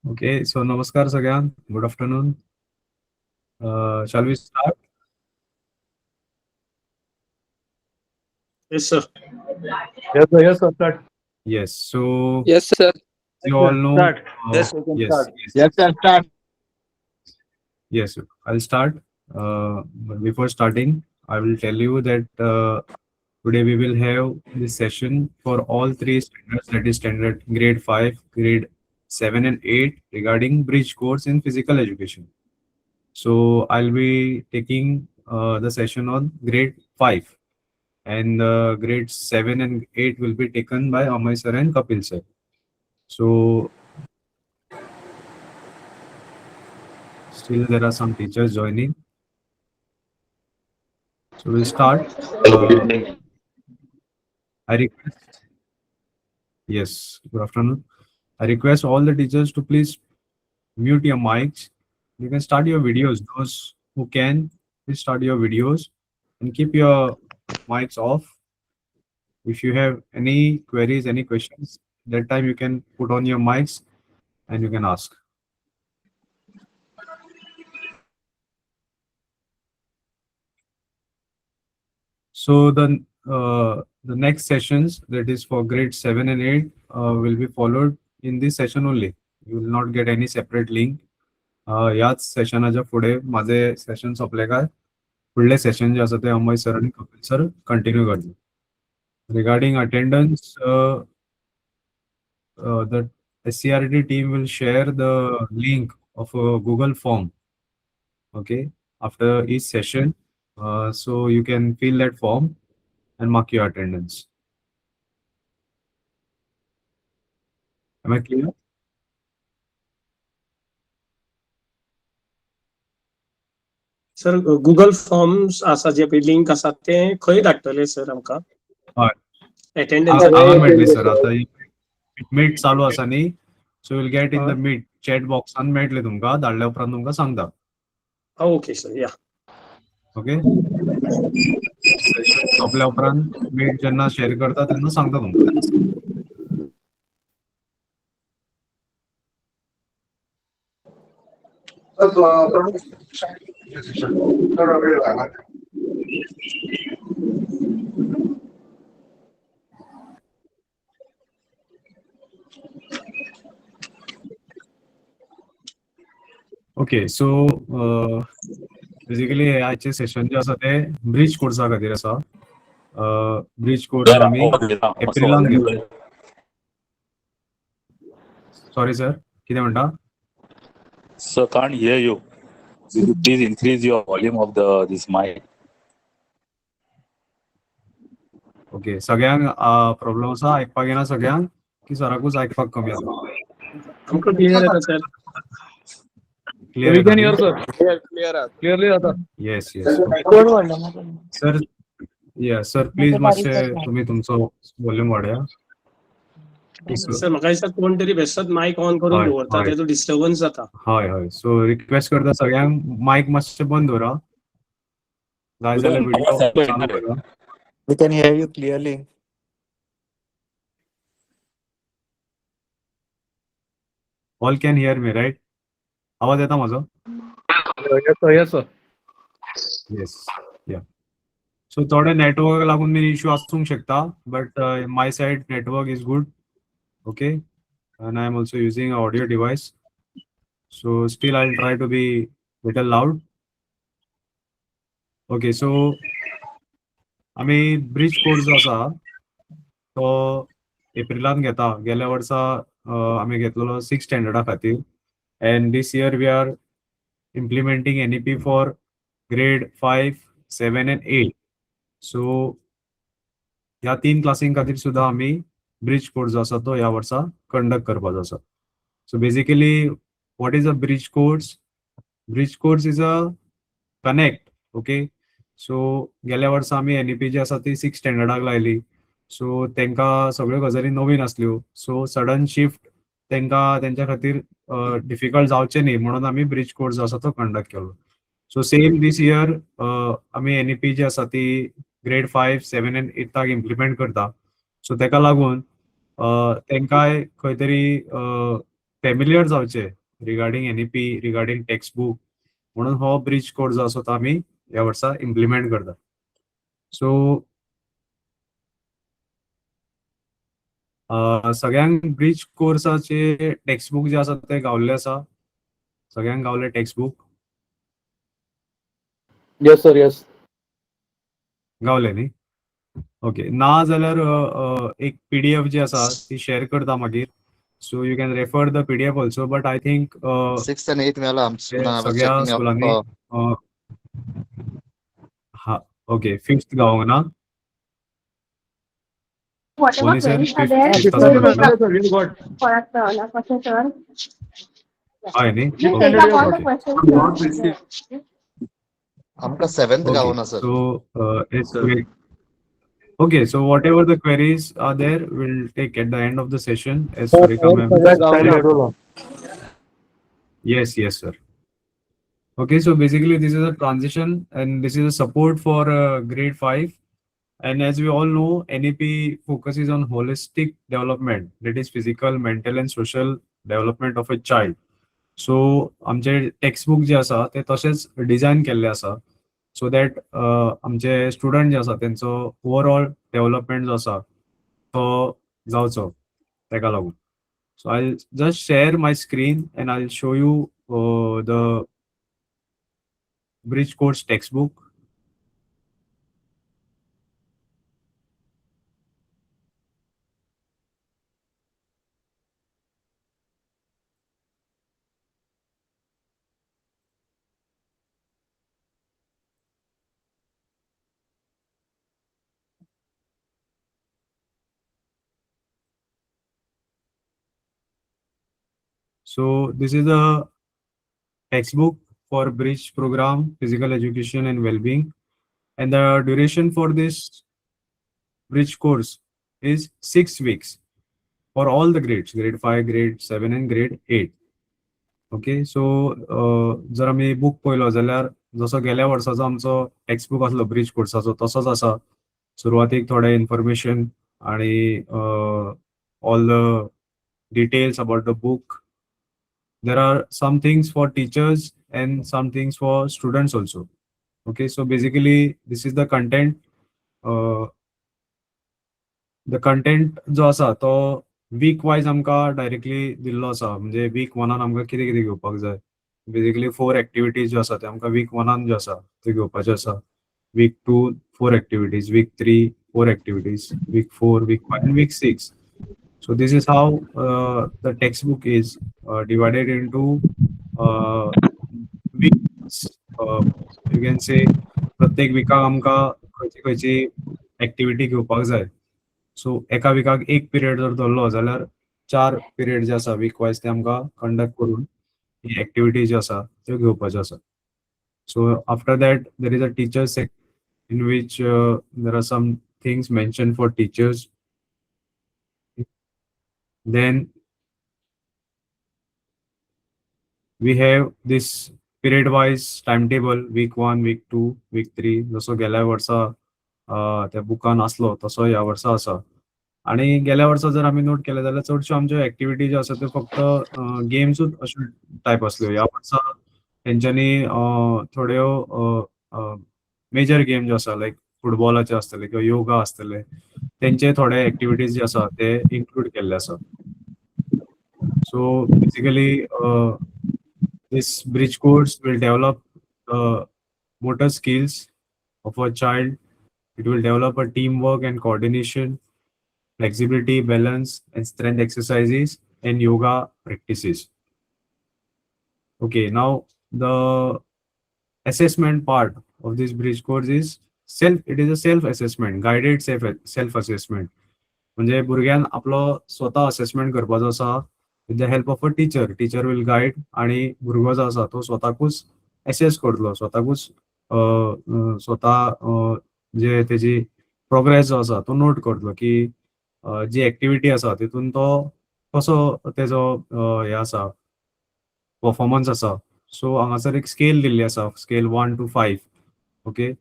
Okay, so namaskar Sagyan. Good afternoon. Shall we start? Yes, sir. Yes, sir, start. Yes. So Yes, sir. you all know. Start. Uh, Yes, we can yes, start. yes, Yes, sir, start. yes. I'll start. But before starting, I will tell you that today we will have this session for all three standards. That is standard grade 5, grade 7, and 8 regarding bridge course in physical education. So I'll be taking the session on grade 5. And grades 7 and 8 will be taken by Amay sir and Kapil sir. So still there are some teachers joining. So we'll start. Uh, I request, yes, good afternoon. I request all the teachers to please mute your mics. You can start your videos. Those who can, please start your videos and keep your mics off. If you have any queries, any questions, that time you can put on your mics and you can ask. So the next sessions, that is for grade 7 and 8, will be followed in this session only. You will not get any separate link. याच सेशनाच्या पुढे माझे session संपले काय पुढले session जे असं ते Amay sir आणि Kapil sir continue करतील regarding attendance the SCRT team will share the link of a Google form, okay, after each session. So you can fill that form and mark your attendance. Am I clear? Sir Google forms आसा जे पळय link आसा ते खंय धाडटले sir आमकां हय attendance हांगा मेळटली सर आता मीट चालू आसा न्ही so will get in the meet chat बॉक्सान मेळटले तुमकां धाडल्या उपरांत तुमकां सांगता ओके सर या ओके सेशन सोंपल्या उपरांत मीट जेन्ना शेअर करता तेन्ना सांगता तुमकां ओके सो बेसिकली आजचे सेशन जे आसा ते ब्रिज कोर्सा खातीर आसा ब्रिज कोर्स आमी एप्रिलान घेता सॉरी सर कितें म्हणटा Sir, can't hear you. Will you please increase your volume of this mic? Okay सगळ्यांक प्रॉब्लेम आसा आयकपाक येना सगळ्यांक की सराकूच आयकपाक कमी आसा आमकां क्लियर येता sir clear We can hear, येता sir. Clear. Clearly, आता. येस येस सर या सर प्लीज मातशे तुम्ही तुमचो वॉल्यूम वाडया सर म्हाका दिसता कोण तरी बेश्टोच मायक ऑन करून हय, दवरता हय. तेजो डिस्टर्बन्स जाता हय हय सो रिक्वेस्ट करता सगळ्यांक मायक मातशें बंद दवरा जाय जाल्यार व्हिडिओ चालू करा We can hear you clearly. All can hear me right आवाज येता माझो Yes, sir. येस या सो थोडे नेटवर्क लागून मी इश्यू आसूंक शकता but my side network is good okay and I am also using an audio device. So still I'll try to be little loud. Okay, so आम्ही bridge course जो आसा तो एप्रिलान घेता गेल्या वर्सा आम्ही घेतलेलो 6th स्टँडर्डा खातीर and this year we are implementing NEP for grade 5, 7 and 8. So ह्या 3 क्लासींक खातीर सुद्धा आम्ही ब्रिज कोर्स जो आसा तो ह्या वर्सा कंडक्ट करपाचो आसा so basically what is a bridge course? Bridge course is a connect, okay? सो गेल्या वर्सा आमी NEP जी आसा ती 6th स्टँडर्डाक लायली सो तेंकां सगळ्यो गजाली नवीन आसल्यो सो सडन शिफ्ट तेंकां तेंच्या खातीर डिफिकल्ट जावचें न्ही म्हणून आमी ब्रिज कोर्स जो आसा तो कंडक्ट केलो सो सेम दीस इयर आमी NEP जी आसा ती ग्रेड 5, 7 and 8 इम्प्लिमेंट करता सो तेका लागून तेंकाय खंय तरी फॅमिलियर जावचे regarding NEP, regarding text book, म्हणून हो ब्रिज कोर्स जो आसा तो आमी ह्या वर्सा इम्प्लिमेंट करता. सो सगळ्यांक ब्रिज कोर्साचे टेक्स्ट बुक जे आसा ते गावल्ले आसा. सगळ्यांक Gawale text book Yes, sir. Yes. Gawale न्ही. ओके, ना जाल्यार एक PDF जी आसा ती शेअर करता मागीर. सो you can refer the PDF also, but I think 6th and 8th मेळ्ळा आमच्या स्कुलान. I was सगळ्या checking up. स्कुलांनी हा ओके 5th गावोंक ना. Whatever Only sir, queries are 5th there, 5th we will आसा take ना. Sir, we got. up for us, question sir. हय न्ही. We'll okay take up all the okay. questions, sir. आमकां 7th गावना sir. So okay, so whatever the queries are there, we'll take at the end of the session as Surika ma'am. Yes, sir. Okay, so basically this is a transition and this is a support for grade 5. And as we all know, NEP focuses on holistic development, that is physical, mental and social development of a child. So आमचे textbook जे आसा ते तशेंच design केल्ले आसा so that आमचे student जे आसा तेंचो overall development जो आसा तो जावचो तेका लागून. So I just share my screen and I show you the bridge course textbook. So this is a textbook for Bridge program, physical education and well-being. And the duration for this Bridge course is 6 weeks for all the grades, grade 5, grade 7 and grade 8. Okay, सो जर आमी book पळयलो जाल्यार जसो गेल्या वर्साचो आमचो textbook आसलो bridge कोर्साचो तसोच आसा. सुरवातीक थोडे इन्फॉर्मेशन आणि all the details about the book. There are some things for teachers and some things for students also. Okay, so basically this is the content. The content जो आसा तो वीक वायज आमकां directly दिल्लो आसा. म्हणजे week 1 आमकां कितें कितें घेवपाक जाय. बेसिकली 4 एक्टिविटीज ज्यो आसा ते आमकां वीक 1 ज्यो आसा त्यो घेवपाच्यो आसा. Week 2 4 activities, week 3 4 activities, week 4, week 5 and week 6. So this is how the textbook is divided into weeks. You can say प्रत्येक विकाक आमकां खंयची खंयची एक्टिविटी घेवपाक जाय. सो एका विकाक एक पिरियड जर धरलो जाल्यार 4 पिरियड जे आसा वीक वायज ते आमकां कंडक्ट करून ही एक्टिविटी ज्यो आसा त्यो घेवपाच्यो आसा. So after that there is a teacher section in which there are some things mentioned for teachers. Then we have this period wise timetable, week 1, week 2, week 3. जसो गेल्या वर्सा त्या बुकान आसलो तसो ह्या वर्सा आसा. आणि गेल्या वर्सा जर आमी नोट केले जाल्यार चडश्यो आमच्यो एक्टिविटी ज्यो आसा त्यो फक्त गेम्सूच अश्यो टायप आसल्यो. ह्या वर्सा तेंच्यांनी थोड्यो मेजर गेम ज्यो आसा लायक फुटबॉलाचे आसतले किंवा योगा आसतले तेंचे थोडे एक्टिविटीज जे आसा ते इन्क्लूड केल्ले आसा. So basically this bridge course will develop motor skills of a child. It will develop a teamwork and coordination, flexibility, balance and strength exercises and yoga practices. Okay, now the assessment part of this bridge course is it is a self assessment, guided self assessment. म्हणजे भुरग्यान आपलो स्वता assessment करपाचो आसा with the help of a teacher. Teacher will guide आणि भुरगो जो आसा तो स्वताकूच एसेस करतलो, स्वताकूच स्वता जे तेजी प्रोग्रेस जो आसा तो नोट करतलो की जी एक्टिविटी आसा तितून तो कसो तेजो हे आसा परफॉर्मन्स आसा. सो हांगासर एक स्केल दिल्ली आसा, स्केल 1 to 5. ओके,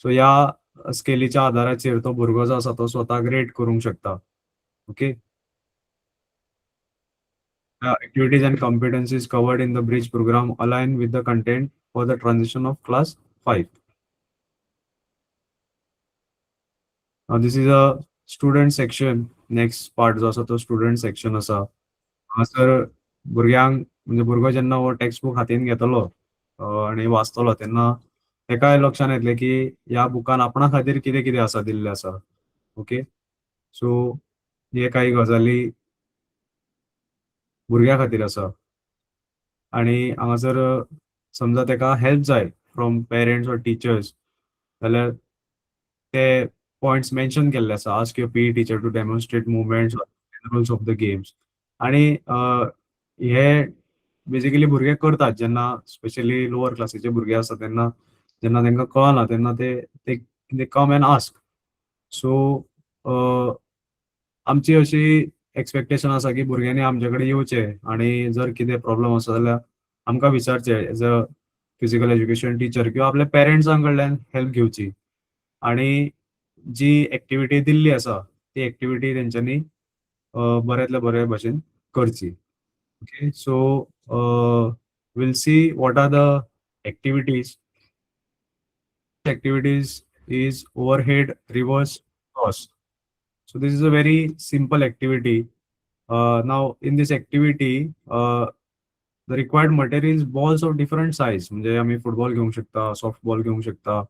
सो ह्या स्केलीच्या आदाराचेर तो भुरगो जो आसा तो स्वता ग्रेड करूंक शकता. Okay, activities and competencies covered in the bridge program align with the content for the transition of class 5. Now this is a student section. Next part जो आसा तो student section आसा. हांगासर भुरग्यांक म्हणजे भुरगो जेन्ना हो टेक्स्ट बुक हातीन घेतलो आणि वाचतलो तेन्ना तेकाय लक्षान येतले की ह्या बुकान आपणा खातीर कितें कितें आसा दिल्ले आसा. ओके, सो हे काही गजाली भुरग्या खातीर आसा आणि हांगासर समजा तेका हेल्प जाय फ्रॉम पेरेंट्स ऑर टिचर्स जाल्यार ते पॉइंट्स मेन्शन केल्ले आसा. Ask your PE teacher to demonstrate movements rules of the games आणि हे बेसिकली भुरगे करतात जेन्ना स्पेशली लोअर क्लासीचे भुरगे आसा तेन्ना जेन्ना तांकां कळना तेन्ना ते कम एंड आस्क. सो आमची अशी एक्सपेक्टेशन आसा की भुरग्यांनी आमचे कडेन येवचे आणि जर कितें प्रॉब्लेम आसा जाल्यार आमकां विचारचे as a physical education teacher किंवा आपल्या पेरेंट्सां कडल्यान हेल्प घेवची आणि जी एक्टिविटी दिल्ली आसा ती एक्टिविटी तेंच्यांनी बऱ्यांतल्या बऱ्या भशेन करची. Okay, so will see what are the activities. Activities is overhead reverse toss. So this is a very simple activity. Now in this activity, the required material is balls of different size. म्हणजे आम्ही football घेवंक शकता, soft ball घेवंक शकता,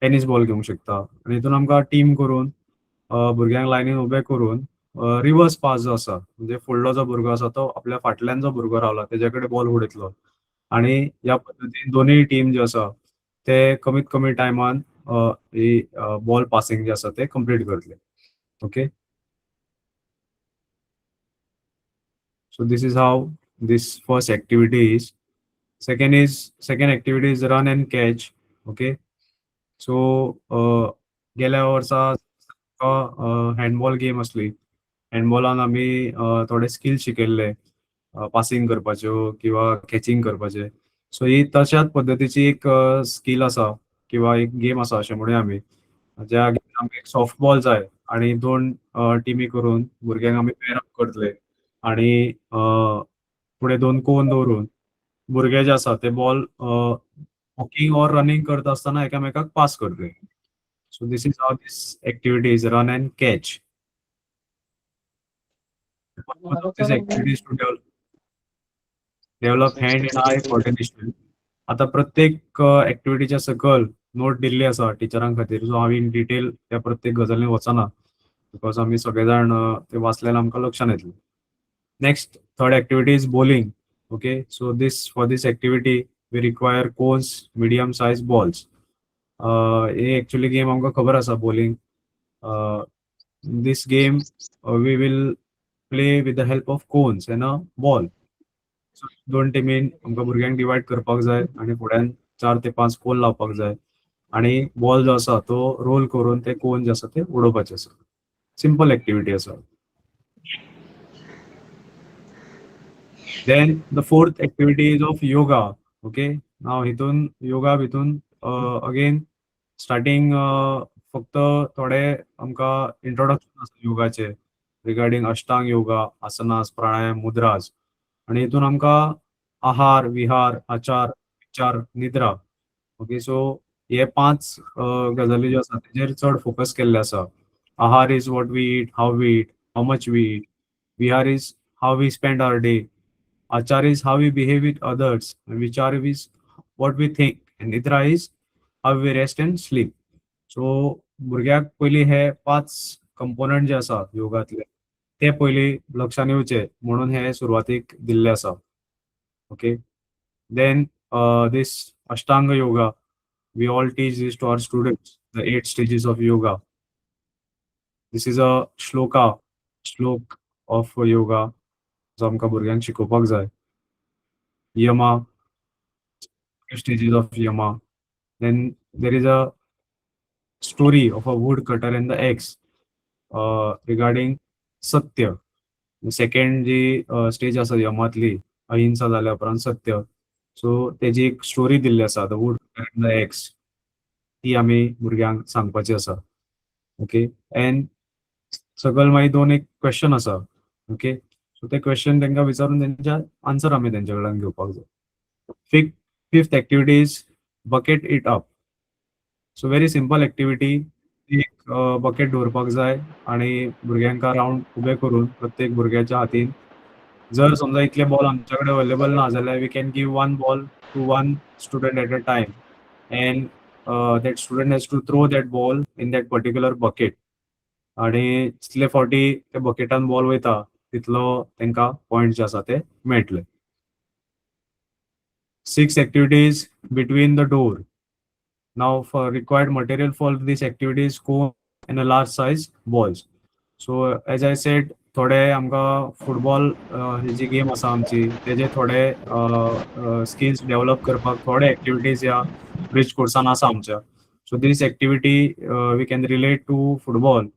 tennis ball घेवंक शकता आणि हितून आमकां टीम करून भुरग्यांक लायनीन उबे करून रिवर्स पास जो आसा म्हणजे फुडलो जो भुरगो आसा तो आपल्या फाटल्यान जो भुरगो रावला तेजे कडेन बॉल उडयतलो आणि ह्या पद्दतीन दोनूय टीम जे आसा ते कमीत कमी टायमान ही बॉल पासिंग जे आसा ते कंप्लीट करतले. Okay, so this is how this first activity is. Second activity is run and catch. Okay, so गेल्या वर्सा हँडबॉल गेम असली. हँडबॉलान आमी थोडे स्किल शिकयल्ले पासिंग करपाच्यो किंवा कॅचिंग करपाचे. सो ही तशाच पद्दतीची एक स्किल आसा किंवा एक गेम आसा अशें म्हणूया आमी. ज्या गेमीन आमकां एक सॉफ्ट बॉल जाय आणि दोन टिमी करून भुरग्यांक आमी पेर अप करतले आणि फुडें दोन कोन दवरून भुरगे जे आसा ते बॉल वॉकिंग ऑर रनिंग करता आसतना एकामेकाक पास करतले. So this is how this activity is run and catch. This activity is to develop hand and eye coordination. आता प्रत्येक ऍक्टिव्हिटीच्या सकल नोट दिल्ली आसा टिचरां खातीर. सो हांव इन डिटेल त्या प्रत्येक गजालीन वचना बिकॉज आमी सगळे जाण ते वाचलेले आमकां लक्षान येतले. Next third activity is bowling. Okay, so for this activity we require cones medium size balls. ही एक्चुअली गेम आमकां खबर आसा bowling. This game we will play with the help of cones and a ball. दोन टिमीन आमकां भुरग्यांक divide करपाक जाय आणि फुड्यान 4 ते 5 कोन लावपाक जाय आणि बॉल जो आसा तो रोल करून ते कोन जे आसा ते उडोवपाचे आसा. सिंपल एक्टिविटी आसा. Then the fourth activity is of yoga. Okay, नाव हितून योगा भितून अगेन स्टार्टिंग फक्त थोडे आमकां इंट्रोडक्शन आसा योगाचे रिगार्डिंग अष्टांग योगा, आसनास, प्राणायाम, मुद्रास आणि हितून आमकां आहार, विहार, आचार, विचार, निद्रा. ओके, सो हे 5 गजाली ज्यो आसा तेजेर चड फोकस केल्ले आसा. Aahar is what we eat, how we eat, how much we eat. Vihar is how we spend our day. Achar is how we behave with others. Vichar is what we think. And nidra is how we rest and sleep. So भुरग्याक पयलीं हे 5 component जे आसा योगातले ते पयलीं लक्षान येवचे म्हणून हे सुरवातीक दिल्ले आसा. Okay, then this Ashtanga yoga we all teach this to our students, the 8 stages of yoga. This is a slok of yoga जो आमकां भुरग्यांक शिकोवपाक जाय. Yama, stages of yama. Then there is a story of a woodcutter and the axe regarding सत्य. Second जी stage आसा यमातली अहिंसा जाल्या उपरांत सत्य. सो तेजी एक स्टोरी दिल्ली आसा द वूडकटर एंड द एक्स. ती आमी भुरग्यांक सांगपाची आसा. ओके, एंड सकयल मागीर 2 एक क्वेश्चन आसा. ओके, सो ते क्वेश्चन तांकां विचारून त्यांच्या आन्सर आमी तेंच्या कडल्यान घेवपाक जाय. Fifth activity is bucket it up. So very simple activity. एक बकेट दवरपाक जाय आणि भुरग्यांका राउंड उबे करून प्रत्येक भुरग्याच्या हातीन जर समजा इतले बॉल आमच्या कडेन अवेलेबल ना जाल्यार we can give one ball to one student at a time and that student has to throw that ball in that particular bucket. आणि जितले फावटी त्या बकेटान बॉल वयता तितलो तांकां पॉइंट जे आसा ते मेळटले. 6 activities between the door. Now for required material for these activities cone and a large size balls. So as I said, थोडे आमकां फुटबॉल ही जी गेम आसा आमची तेजे थोडे स्किल्स डेव्हलप करपाक थोडे एक्टिविटीज ह्या ब्रिज कोर्सान आसा आमच्या. So this activity we can relate to football.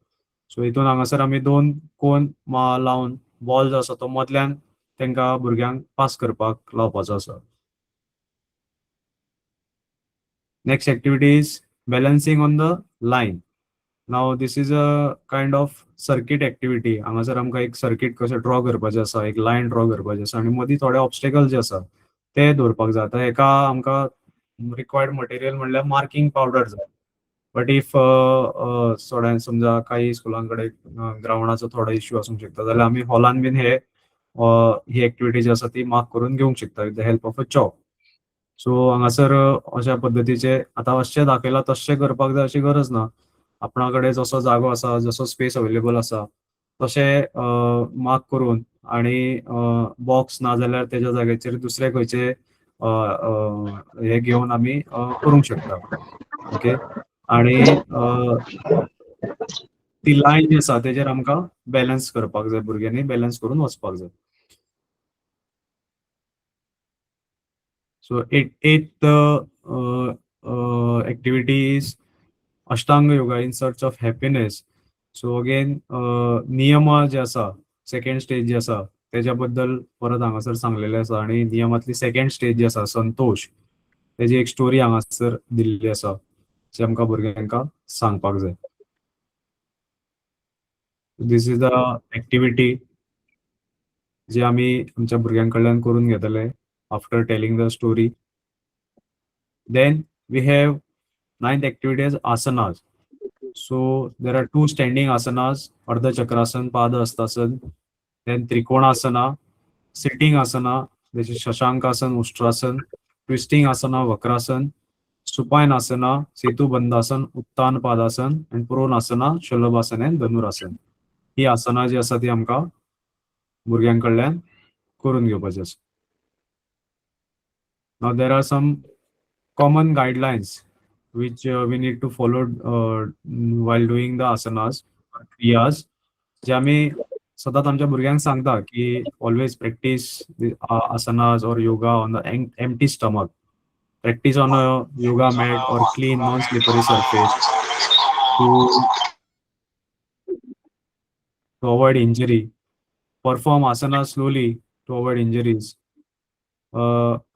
So हितून हांगासर आमी 2 कोन लावन बॉल जो आसा तो मदल्यान तांकां भुरग्यांक पास करपाक लावपाचो आसा. Next activity is balancing on the line. Now this is a kind of circuit activity. हांगासर आमकां एक सर्किट कशें ड्रॉ करपाचें आसा, एक लायन ड्रॉ करपाचें आसा आणि मदीं थोडे ऑब्स्टेकल जे आसा ते दवरपाक जाय. आतां हेका आमकां रिक्वायर्ड मटेरियल म्हणल्यार मार्किंग पावडर जाय. बट इफ थोड्या समजा काही स्कुलांकडे ग्राउंडाचो थोडो इश्यू आसूंक शकता जाल्यार आमी हॉलान बीन ही एक्टिविटी जी आसा ती मार्क करून घेवंक शकता with the help of a chalk. So हांगासर अशा पद्दतीचे आतां अशें दाखयला तशें करपाक जाय अशी गरज ना. आपणा कडेन जसो जागो आसा, जसो स्पेस अवेलेबल आसा तशें मार्क करून आणि बॉक्स ना जाल्यार तेज्या जाग्याचेर दुसरे खंयचे हे घेवन आमी करूंक शकता. ओके. आणि ती लायन जी आसा तेजेर आमकां बॅलन्स करपाक जाय, भुरग्यांनी बॅलन्स करून वचपाक जाय. So eighth activity is Ashtanga Yoga in search of happiness. So again नियम जे आसा सेकंड स्टेज जे आसा तेज्या बद्दल परत हांगासर सांगलेले आसा आणि नियमातली सेकंड स्टेज जी आसा संतोष तेजी एक स्टोरी हांगासर दिल्ली आसा जी आमकां भुरग्यांका सांगपाक जाय. दिस इज द एक्टिविटी जी आमी आमच्या भुरग्यांकडल्यान करून घेतले after telling the story. Then we have 9th activity as asanas. So there are 2 standing asanas, Ardha Chakrasana, Pada Hastasana, then Trikonasana, sitting asana, this is Shashankasana, Ustrasana, twisting asana, Vakrasana, supine asana, Setu Bandhasana, Uttan Padasana, and Pronasana, Shalabhasana and Dhanurasana. ही आसना जी आसा ती आमकां भुरग्यांकडल्यान करून घेवपाची आसा. Now there are some common guidelines which we need to follow while doing the asanas or kriyas. जे आमी सदांच आमच्या भुरग्यांक सांगता की always practice the asanas or yoga on the empty stomach. Practice on a yoga mat or clean non-slippery surface to avoid injury. Perform asanas slowly to avoid injuries.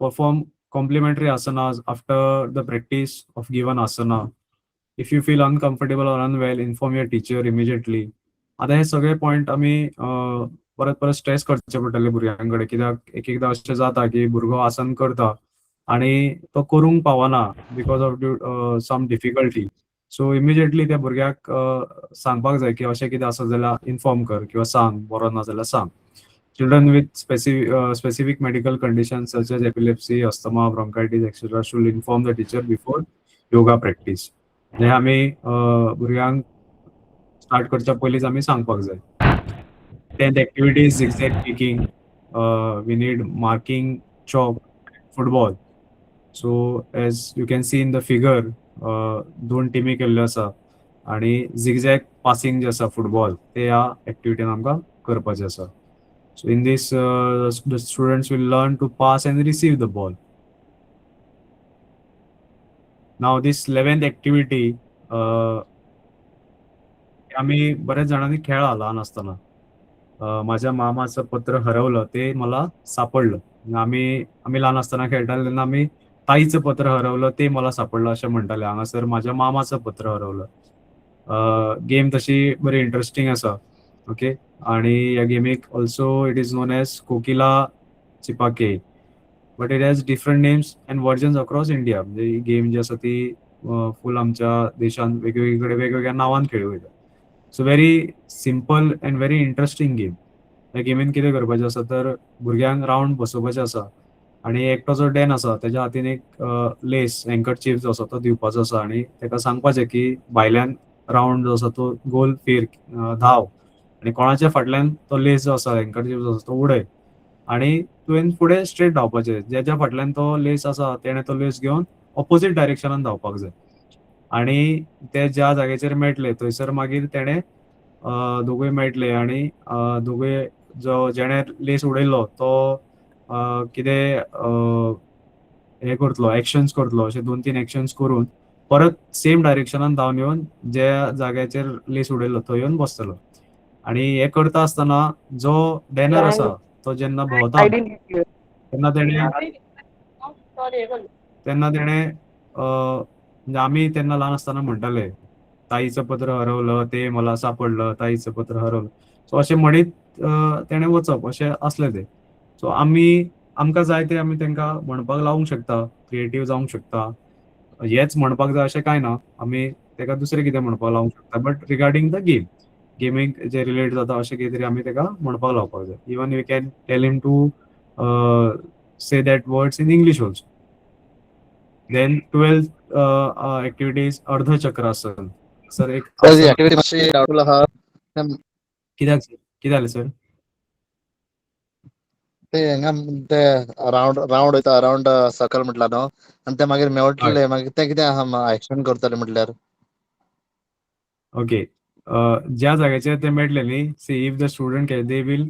Perform complementary asanas after the practice of given asana. If you feel uncomfortable or unwell, inform your teacher immediately. आता हे सगळे point आमी परत परत stress करचे पडटले भुरग्यांकडे, कित्याक एक एकदां अशें जाता की भुरगो आसन करता आणि तो करूंक पावना because of some difficulty. So immediately त्या भुरग्याक सांगपाक जाय की अशें कितें आसा जाल्यार इन्फॉर्म कर किंवा सांग, बरो ना जाल्यार सांग. Children with specific medical conditions such as epilepsy, asthma, bronchitis, etc. should inform the teacher before yoga practice. हे आमी भुरग्यांक स्टार्ट करच्या पयलींच आमी सांगपाक जाय. 10th activity is zigzag kicking. We need marking, chalk, football. So as you can see in the figure, 2 टिमी केल्ल्यो आसा आणि zigzag passing जे आसा फुटबॉल ते ह्या एक्टिविटीन आमकां करपाचें आसा. So in this, the students will learn to pass and receive the ball. Now this 11th activity, आम्ही बऱ्याच जणांनी खेळला लहान असताना. माझ्या मामाचं पत्र हरवलं ते मला सापडलं. आम्ही लहान असताना खेळटाले तेन्ना आम्ही ताईचं पत्र हरवलं ते मला सापडलं अशें म्हणटाले. हांगासर माझ्या मामाचं पत्र हरवलं. गेम तशी बरी इंटरेस्टिंग आसा. ओके. आणि ह्या गेमीक also it is known as Kokila Chipake, but it has different names and versions across India. म्हणजे ही गेम जी आसा ती फुल आमच्या देशांत वेगवेगळे वेगवेगळ्या नांवान खेळूं वयता. So very simple and very interesting game. ह्या गेमीन कितें करपाचें आसा तर भुरग्यांक रावंड बसोवपाचें आसा आणि एकटो जो डॅन आसा त्याच्या हातीन एक लेस हँकरचीफ जो आसा तो दिवपाचो आसा आणि ताका सांगपाचें की भायल्यान रावंड जो आसा तो गोल धांव आणि कोणाच्या फाटल्यान तो लेस जो आसा हँकरचीफ जो आसा तो उडय आणि तुवें फुडें स्ट्रेट धांवपाचें. ज्याच्या फाटल्यान तो लेस आसा तेणें तो लेस घेवन ऑपोजीट डायरेक्शनान धांवपाक जाय आणि ते ज्या जाग्याचेर मेळटले थंयसर मागीर तेणें दोगूय मेळटले आणि दोगूय जो जेणे लेस उडयल्लो तो कितें हे करतलो एक्शन्स करतलो. अशे 2-3 एक्शन्स करून परत सेम डायरेक्शनान धांवन येवन ज्या जाग्याचेर लेस उडयल्लो थंय येवन बसतलो आणि हे करता आसतना जो डॅनर आसा तो जेन्ना भोंवता तेन्ना तेणे म्हणजे आमी तेन्ना ल्हान आसतना म्हणटाले ताईचं पत्र हरवलं, ते मला सापडलं, ताईचं पत्र हरवलं. सो अशें म्हणीत तेणें वचप अशें असलें तें. सो आमकां जाय ते आमी तांकां म्हणपाक लावंक शकता, क्रिएटीव जावंक शकता. हेच म्हणपाक जाय अशें कांय ना, आमी ताका दुसरें कितें म्हणपाक लावंक शकता, बट रिगार्डींग द गेमींक जे रिलेट जाता अशें कितें तरी आमी ताका म्हणपाक लावपाक जाय. Even we can tell him to say that words in English also. Then 12th activity is ardhachakrasana. Sir एक सर ही ऍक्टिव्हिटी मातशी डावटफुल आहा. कित्याक जालें सर? ते हांगा ते रावंड वयता अरावंड सर्कल म्हटला न्हू आनी ते मागीर मेवटले मागीर ते कितें आहा एक्शन करतले म्हटल्यार ओके, ज्या जाग्याचेर ते मेळटले न्ही, see if the student they will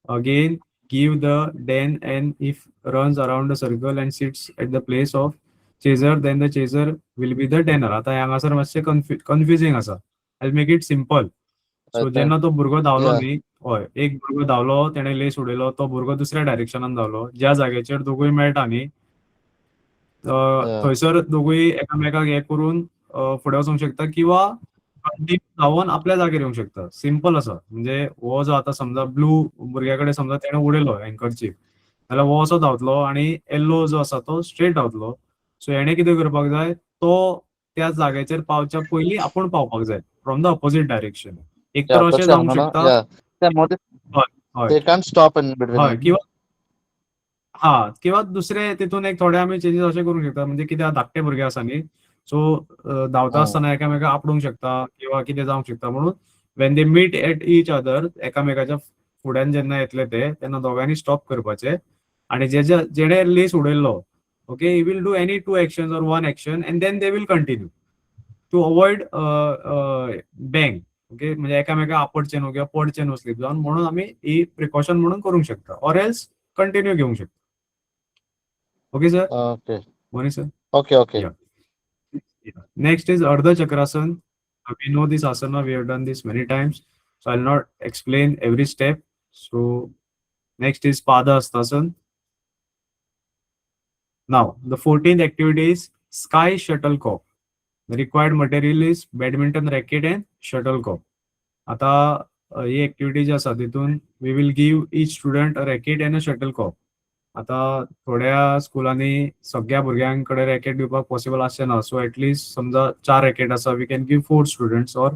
again give the den and if runs around the circle and sits at the place of chaser then the chaser will be the denner. आतां हांगासर मातशें confusing आसा. I make it simple. So जेन्ना तो भुरगो धांवलो न्ही, हय एक भुरगो धांवलो, तेणें लेस उडयलो, तो भुरगो दुसऱ्या डायरेक्शनान धांवलो, ज्या जाग्याचेर दोगूय मेळटा न्ही थंयसर दोगूय एकामेकाक हे करून फुडें वचूंक शकता किंवा कंटिन्यू धांवन आपल्या जाग्यार येवंक शकता. सिंपल आसा. म्हणजे हो जो आतां समजा ब्लू भुरग्या कडेन समजा तेणें उडयलो हँकरचीफ, जाल्यार हो असो धांवतलो आणि येल्लो जो आसा तो स्ट्रेट धांवतलो. सो हेणें कितें करपाक जाय, तो त्या जाग्याचेर पावच्या पयलीं आपूण पावपाक जाय फ्रॉम द ऑपोजीट डायरेक्शन. एक तर अशें जावंक शकता, हय they can't stop in हय between. किंवा दुसरे तितून एक थोडे आमी चेंजीस अशें करूंक शकता. म्हणजे कित्याक धाकटे भुरगे आसा न्ही, सो धांवता आसतना एकामेकाक आपडूंक शकता किंवा कितें जावंक शकता. म्हणून when they meet at each other एकामेकाच्या फुड्यान जेन्ना येतले ते तेन्ना दोगांनी स्टॉप करपाचे आणि जेणे लेस उडयल्लो okay he will do any 2 actions or 1 action and then they will continue to avoid bang. Okay, म्हणजे एकामेकाक आपडचे न्हू किंवा पडचे न्हू स्लीप जावन, म्हणून आमी ही प्रिकॉशन म्हणून करूंक शकता ऑर एल्स कंटिन्यू घेवंक शकता. Okay sir? Okay. Moni sir? Okay. Yeah. Next is Ardha Chakrasan. We know this asana, we have done this many times, so I'll not explain every step. So next is Pada Hastasan. Now the 14th activity is Sky Shuttlecock. The required material is badminton racket and shuttlecock. आता ही activity जी आसा तितून we will give each student a racket and a shuttlecock. आता थोड्या स्कुलांनी सगळ्या भुरग्यांक कडेन racket दिवपाक पॉसिबल आसचें ना. सो एटलीस्ट समजा 4 रॅकेट आसा, we can give 4 students or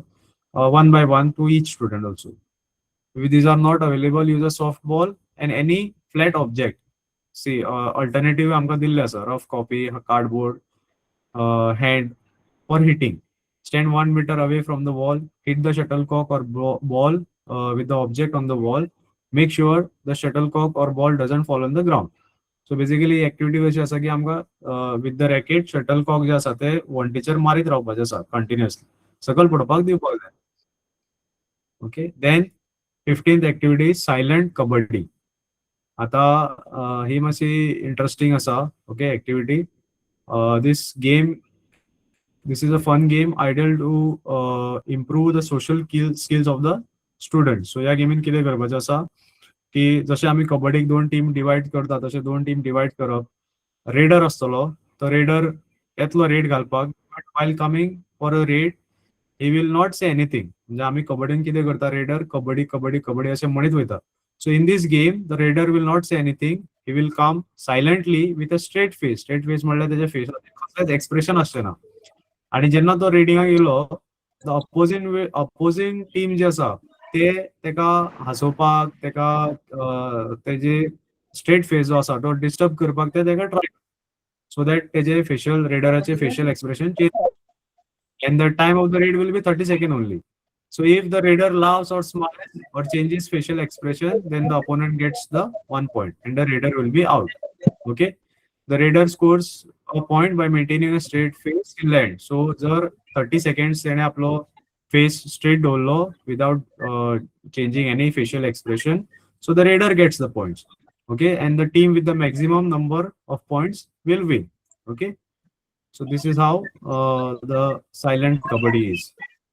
1 by 1 to each student also. If these are not available, use a soft ball and any flat object. See, alternative आमकां दिल्ले आसा, rough copy, cardboard, hand for hitting. Stand 1 meter away from the wall, hit the shuttlecock or ball with the object on the wall. Make sure the shuttlecock or ball doesn't fall on the ground. So basically activity कशी आसा की आमकां with the racket shuttlecock जे आसा ते वण्टीचेर मारीत रावपाचें आसा continuously, सकयल पडपाक दिवपाक जाय. Okay, then 15th activity is silent kabaddi. आता ही मातशी इंटरेस्टिंग आसा. Okay, activity. This is a fun game ideal to improve the social skills of the students. So या गेमीन कितें करपाचें आसा की जशें आमी कबड्डीक 2 टीम डिवायड करता तशें 2 टीम डिवायड करप. रेडर आसतलो, तो रेडर येतलो रेड घालपाक, but while coming for a raid he will not say anything. म्हणजे आम्ही कबड्डीन कितें करता, रेडर कबड्डी कबड्डी कबड्डी अशें म्हणीत वयता. So in this game the raider will not say anything. He will come silently with a straight face. Straight face म्हणल्यार त्याच्या फेसाचेर कसलेंच एक्सप्रेशन आसचें ना. आणि जेन्ना तो रेडिंगाक येयलो, द अपोजिंग टीम जे आसा ते तेका हांसोवपाक, तेका तेजे स्ट्रेट फेस जो आसा तो डिस्टर्ब करपाक ते तेका ट्राय, सो दॅट तेजे फेशियल रेडराचे facial expression change, and the time of the raid will be 30 seconds only. So if the raider laughs or smiles or changes facial expression, then the opponent gets the 1 point and the raider will be out. Okay, the raider scores a point by maintaining a straight face till the end. So जर 30 seconds त्याने आपलो face straight दवरलो without changing any facial expression, so the raider gets the points. Okay, and the team with the maximum number of points will win. Okay, so this is how the silent kabaddi is.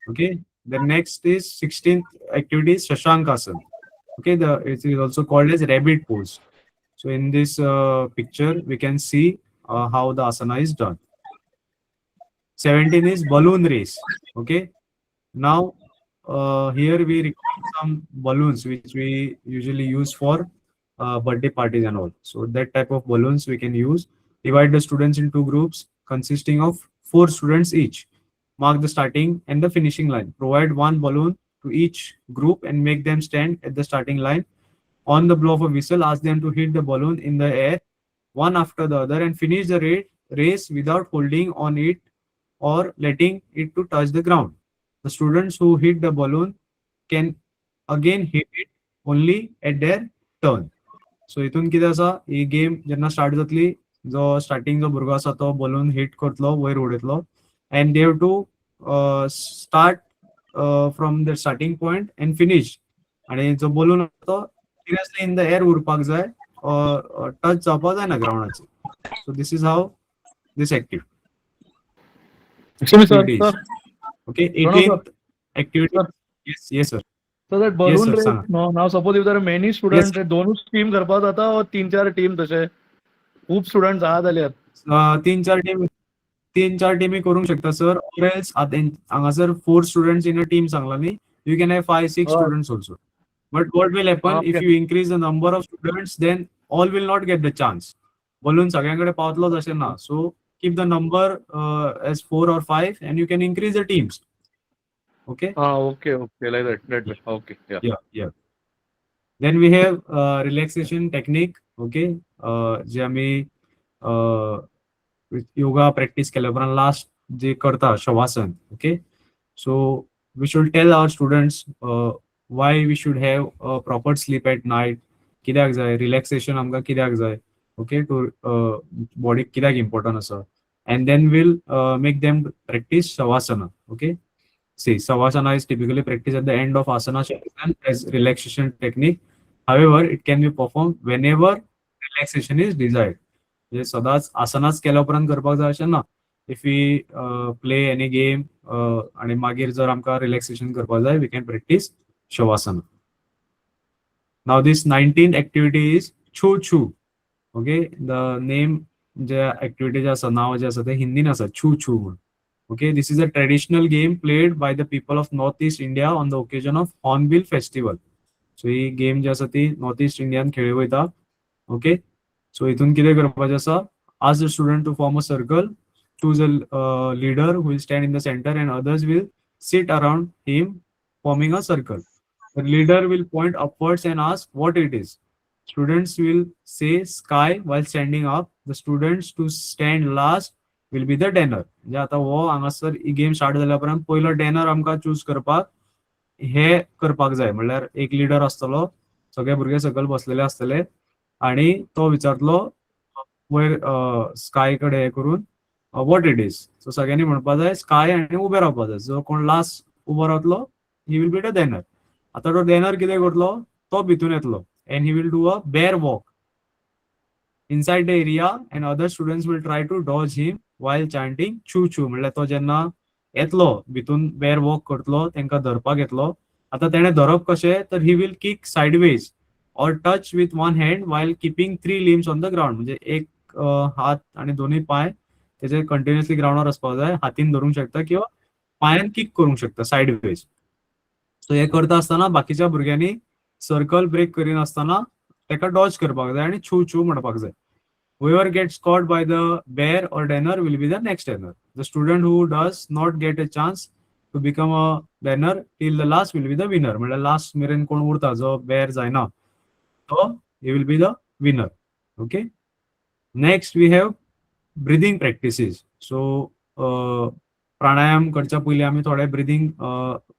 Okay, the next is 16th activity is Shashankasan. Okay, it is also called as rabbit pose. So in this picture we can see how the asana is done. 17 is balloon race. Okay, now here we record some balloons which we usually use for birthday parties and all. So that type of balloons we can use. Divide the students into groups consisting of 4 students each. Mark the starting and the finishing line. Provide 1 balloon to each group and make them stand at the starting line. On the blow of a whistle, ask them to hit the balloon in the air, one after the other, and finish the race without holding on it or letting it to touch the ground. The students who hit the balloon can again hit it only at their turn. So इथून कितें आसा, ही game जेन्ना start जातली, जो starting जो भुरगो आसा तो बलून हिट करतलो, वयर उडयतलो, and they have to start from the starting point and finish. आणि जो बलून तो सिरियसली इन द एअर उरपाक जाय, टच जावपाक जायना ग्राउंडाचेर. So this is how this activity. Excuse me, sir. Okay, No, no, 18th activity. Sir. Yes, sir. So that balloon sir, race, Sanga. now suppose if there are many students, दोनूच team करपाक जाता or 3-4 team तशे खूप students आहा जाल्यार 3-4 टीमी करूंक शकता sir. Or else हांगासर 4 students in a team Sangla न्ही, you can have 5-6 Oh. students also. But what will happen if Okay. you increase the number of students, then all will not get the chance. Balloon सगळ्यांकडे पावतलोच अशें ना. So keep the number as 4 or 5 and you can increase the teams. Okay. okay, like that way. Okay, Yeah. Then we have relaxation technique. Okay, जे आम्ही yoga practice केल्या उपरांत last जे करता shavasana. Okay, so we should tell our students why we should have a proper sleep at night. कित्याक जाय relaxation आमकां कित्याक जाय. Okay, to body कित्याक important आसा. And then we'll make them practice shavasana. Okay, see, savasana is typically practiced at the end of asana session as relaxation technique. However, it can be performed whenever relaxation is desired. म्हणजे सदांच आसनाच केल्या उपरांत करपाक जाय अशें ना. If we play any game आणि मागीर जर आमकां रिलॅक्सेशन करपाक जाय, we can practise shavasana. Now this 19th activity is छू छू. ओके, द नेम जे ऍक्टिव्हिटी जे आसा, नाव जे आसा ते हिंदीन आसा, छू छू म्हणून. Okay, this is a traditional game played by the people of Northeast India on the occasion of Hornbill Festival. So ही गेम जी आसा ती नॉर्थ ईस्ट इंडियान खेळली वयता. ओके, सो हितून कितें करपाचें आसा, ask the student to form a circle, choose a leader who will stand in the center and others will sit around him forming a circle. The leader will point upwards and ask what it is. Students will say sky while standing up. The students to stand last will be the dinner. म्हणजे आता हो हांगासर ही game start जाल्या उपरांत पयलो डॅनर आमकां choose करपाक हे करपाक जाय. म्हणल्यार एक लिडर आसतलो, सगळे भुरगे सकयल बसलेले आसतले आणि तो विचारतलो वयर स्काय कडे हे करून वॉट इट इज. सो सगळ्यांनी म्हणपाक जाय स्काय आणि उबे रावपाक जाय. जो कोण लास्ट उबो रावतलो ही विल बी द डॅनर. आता तो डॅनर कितें करतलो, तो भितून येतलो and he will do a bear walk inside the area and other students will try to dodge him while chanting choo choo. म्हणल्यार तो जेन्ना येतलो भितून बेर वॉक करतलो, तांकां धरपाक येतलो. आता तेणे धरप कशें, तर he will kick sideways or touch with one hand while keeping 3 limbs on the ground. म्हणजे एक हात आणि दोन्ही पाय त्याचे कंटिन्युअसली ग्राउंडवर असपाक जाय. हातीन धरूंक शकता किंवा पायान किक करूंक शकता सायडवेज. सो हे करता आसतना बाकीच्या भुरग्यांनी सर्कल ब्रेक करीन आसतना ताका डॉज करपाक जाय आनी छू छू म्हणपाक जाय. Whoever gets caught by the bear or danner will be the next danner. The student who does not get a chance to become a danner till the last will be the winner. म्हणजे last मेरेन कोण उरता जो bear जायना तो he will be the winner. Okay. Next we have breathing practices. So प्राणायाम करच्या पयलीं आमी थोडे ब्रिदिंग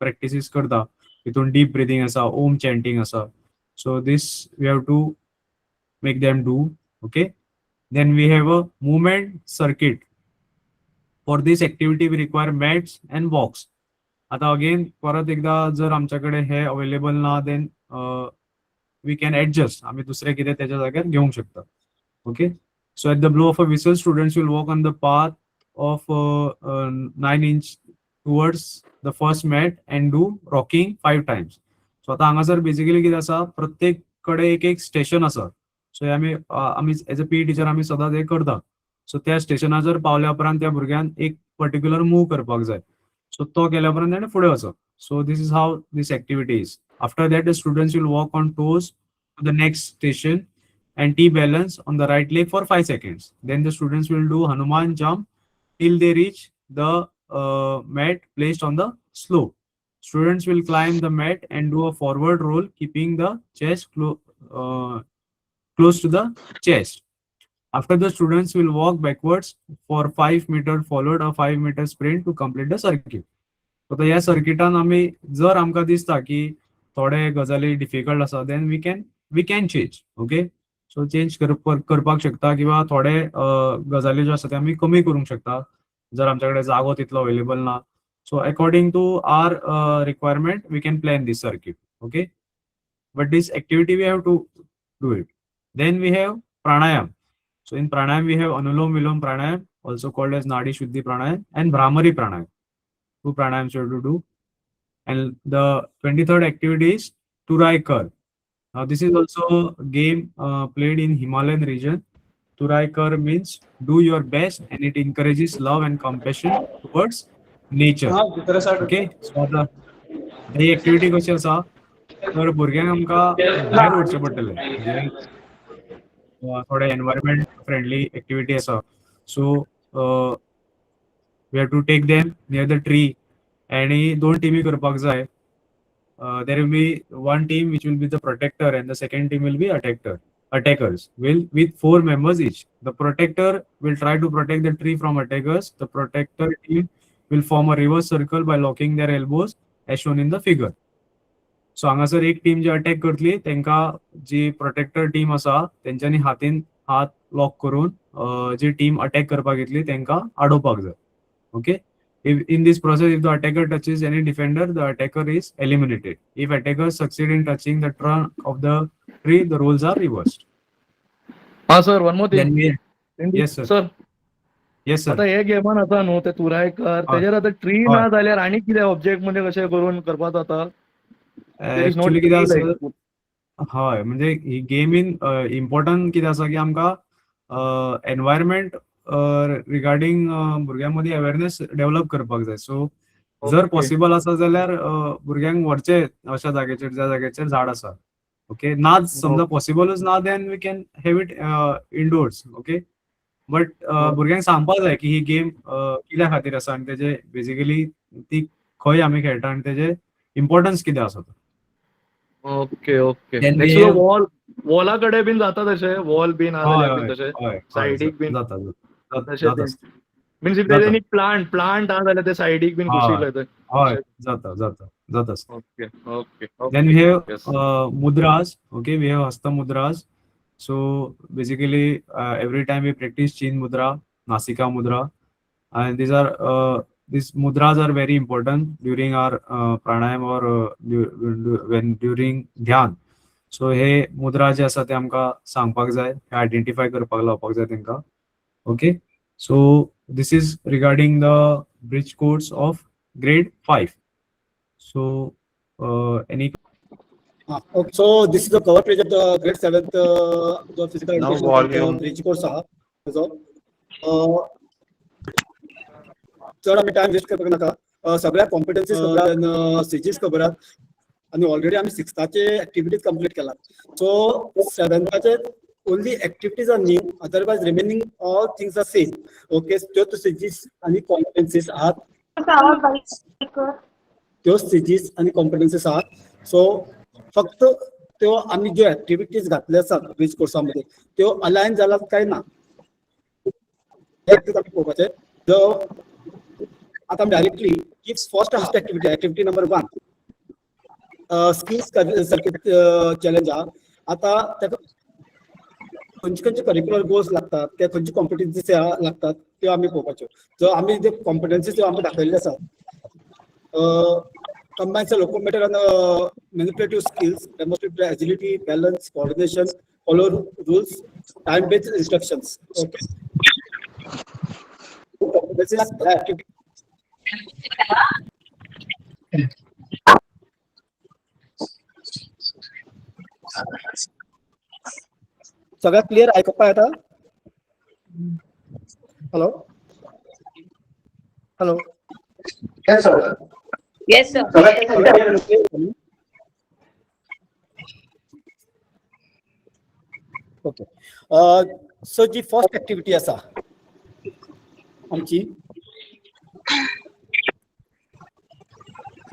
प्रॅक्टिसीस करता. तितून डीप ब्रिदिंग आसा, ओम चॅन्टिंग आसा. So this we have to make them do. Okay. Then we have a movement circuit. For this activity we require mats and walks. आता again परत एकदा जर आमच्याकडे हे अवेलेबल ना देन वी कॅन ऍडजस्ट. आम्ही दुसरे कितें त्याच्या जाग्यार घेवंक शकता. Okay. So at the blow of a whistle students will walk on the path of 9 inch towards the first mat and do rocking 5 times. So आता हांगासर बेसिकली कितें आसा प्रत्येक कडे एक स्टेशन आसा. सो आम्ही एज अ पी टीचर आम्ही सदांच हे करता. सो त्या स्टेशनाचेर पावल्या उपरांत त्या भुरग्यान एक पर्टिक्युलर मूव करपाक जाय. सो तो केल्या उपरांत ताणें फुडें वचप. So this is how this activity is. After that the students will walk on toes to the next station and T-balance on the right leg for 5 seconds. Then the students will do Hanuman jump till they reach the mat placed on the slope. Students will climb the mat and do a forward roll, keeping the chest close to the chest. After the students will walk backwards for 5 meters, followed a 5 meter sprint to complete the circuit. So ह्या सर्किटान आम्ही जर आमकां दिसता की थोडे गजाली difficult आसा then we can change. Okay. So change करपाक शकता किंवा थोडे गजाली ज्यो आसा ते आमी कमी करूंक शकता जर आमच्याकडे जागो तितलो अवेलेबल ना. So according to our requirement we can plan this circuit. Okay. But this activity we have to do it. Then we have pranayam. So in pranayam we have Anulom Vilom pranayam, also called as Nadi Shuddhi pranayam, and Brahmari pranayam. 2 pranayams you have to do. And the 23rd activity is Turai Kar. Now this is also a game played in Himalayan region. Turai Kar means do your best, and it encourages love and compassion towards nature. Okay. So the activity कशी आसा तर भुरग्यांक आमकां भायर वचचें पडटलें. थोडे environment friendly activity आसा. So we have to take them near the tree आणि 2 टिमी करपाक जाय. There will be 1 team which will be the protector and the second team will be attackers with 4 members each. The protector will try to protect the tree from attackers. The protector team will form a reverse circle by locking their elbows as shown in the figure. सो हांगासर एक team जी attack करतली तेंका जी protector team आसा तेंच्यांनी हातीन हात lock करून जी team attack करपाक येतली तेंका आडोवपाक जाय. Okay. In this process, if the attacker touches any defender, the attacker is eliminated. If attackers succeed in touching the trunk of the tree, the roles are reversed. हा sir, one more Then thing. we yes sir. Sir Yes sir. आता हे गेमान आसा न्हू ते तुराय कर तेजेर आता tree हय. ना जाल्यार आनी कितें ऑब्जेक्ट म्हणजे कशें करून करपाक जाता? There is no Actually tree, कितें आसा like- हय म्हणजे ही गेम इन इम्पॉर्टंट कितें आसा की आमकां एनवायरमेंट रिगार्डिंग भुरग्यां मदीं अवेरनेस डेव्हलप करपाक जाय. सो जर Okay. पॉसिबल आसा जाल्यार भुरग्यांक व्हरचे अशा जाग्याचेर ज्या जाग्याचेर झाड आसा. ओके. ना समजा पॉसिबलूच ना then we can have it indoors. Okay. But भुरग्यांक सांगपाक जाय की ही गेम कित्या खातीर आसा आनी तेजे बेसिकली ती खंय आमी खेळटा आनी तेजे इम्पॉर्टन्स कितें आसा तो. Okay okay. Then we next have- वॉला कडे बीन जाता तशें वॉल बीन हय जाल्यार हय बीन तशें हय सायडीक बीन जाता तशें जाता मीन्स इफ जाता. एनी प्लांट आहा जाल्यार ते सायडीक बीन हय. कुशीक लायता. हय जाता. Okay okay Then we have Yes. mudras. Okay, we have hasta mudras. So basically, every time we practice chin mudra, nasika mudra, and these mudras are very important during our pranayam or when during dhyan. So हे मुद्रा जे आसा ते आमकां सांगपाक जाय, identify करपाक लावपाक जाय तेंका. Okay. So this is regarding the bridge course of grade 5. So any Okay, so this is the cover page of the grade 7th the physical Now education volume. bridge course आहा. So चड आमी time waste करपाक नाका. सगळ्या कॉम्पिटन्सीज खबर स्टेजीस खबर आणि already आम्ही 6th ऍक्टिव्हिटीज कंप्लीट केला. So 7th only activities are new, otherwise remaining all things are same. Okay, त्यो स्टेजीस आणि कॉम्पिटन्सीज आहात, आवाज बारीक कर. त्यो स्टेजीस आणि कॉम्पिटन्सीज आहात. सो फक्त त्यो आम्ही ज्यो ऍक्टिव्हिटीज घातले आसात ब्रिज कोर्सामध्ये त्यो अलायन जालात काय ना आम्ही पळोवपाचें. जो आता directly it's first activity number 1 skills circuit challenge आहा. आता ताका खंयचे करिक्युलर गोल्स लागतात, त्या खंयचे कॉम्पिटन्सीज लागतात त्यो आमी पळोवपाच्यो. जो आमी जे कॉम्पिटन्सीज ज्यो आमी दाखयल्ले आसात, combines the locomotor and manipulative skills, demonstrate agility, balance, coordination, follow rules, time-based instructions. Okay. This is the activity. सगळ्यात क्लिअर ऐकपा येता? Hello hello. Yes, sir. Okay. So जी फर्स्ट ऍक्टिव्हिटी आसा आमची,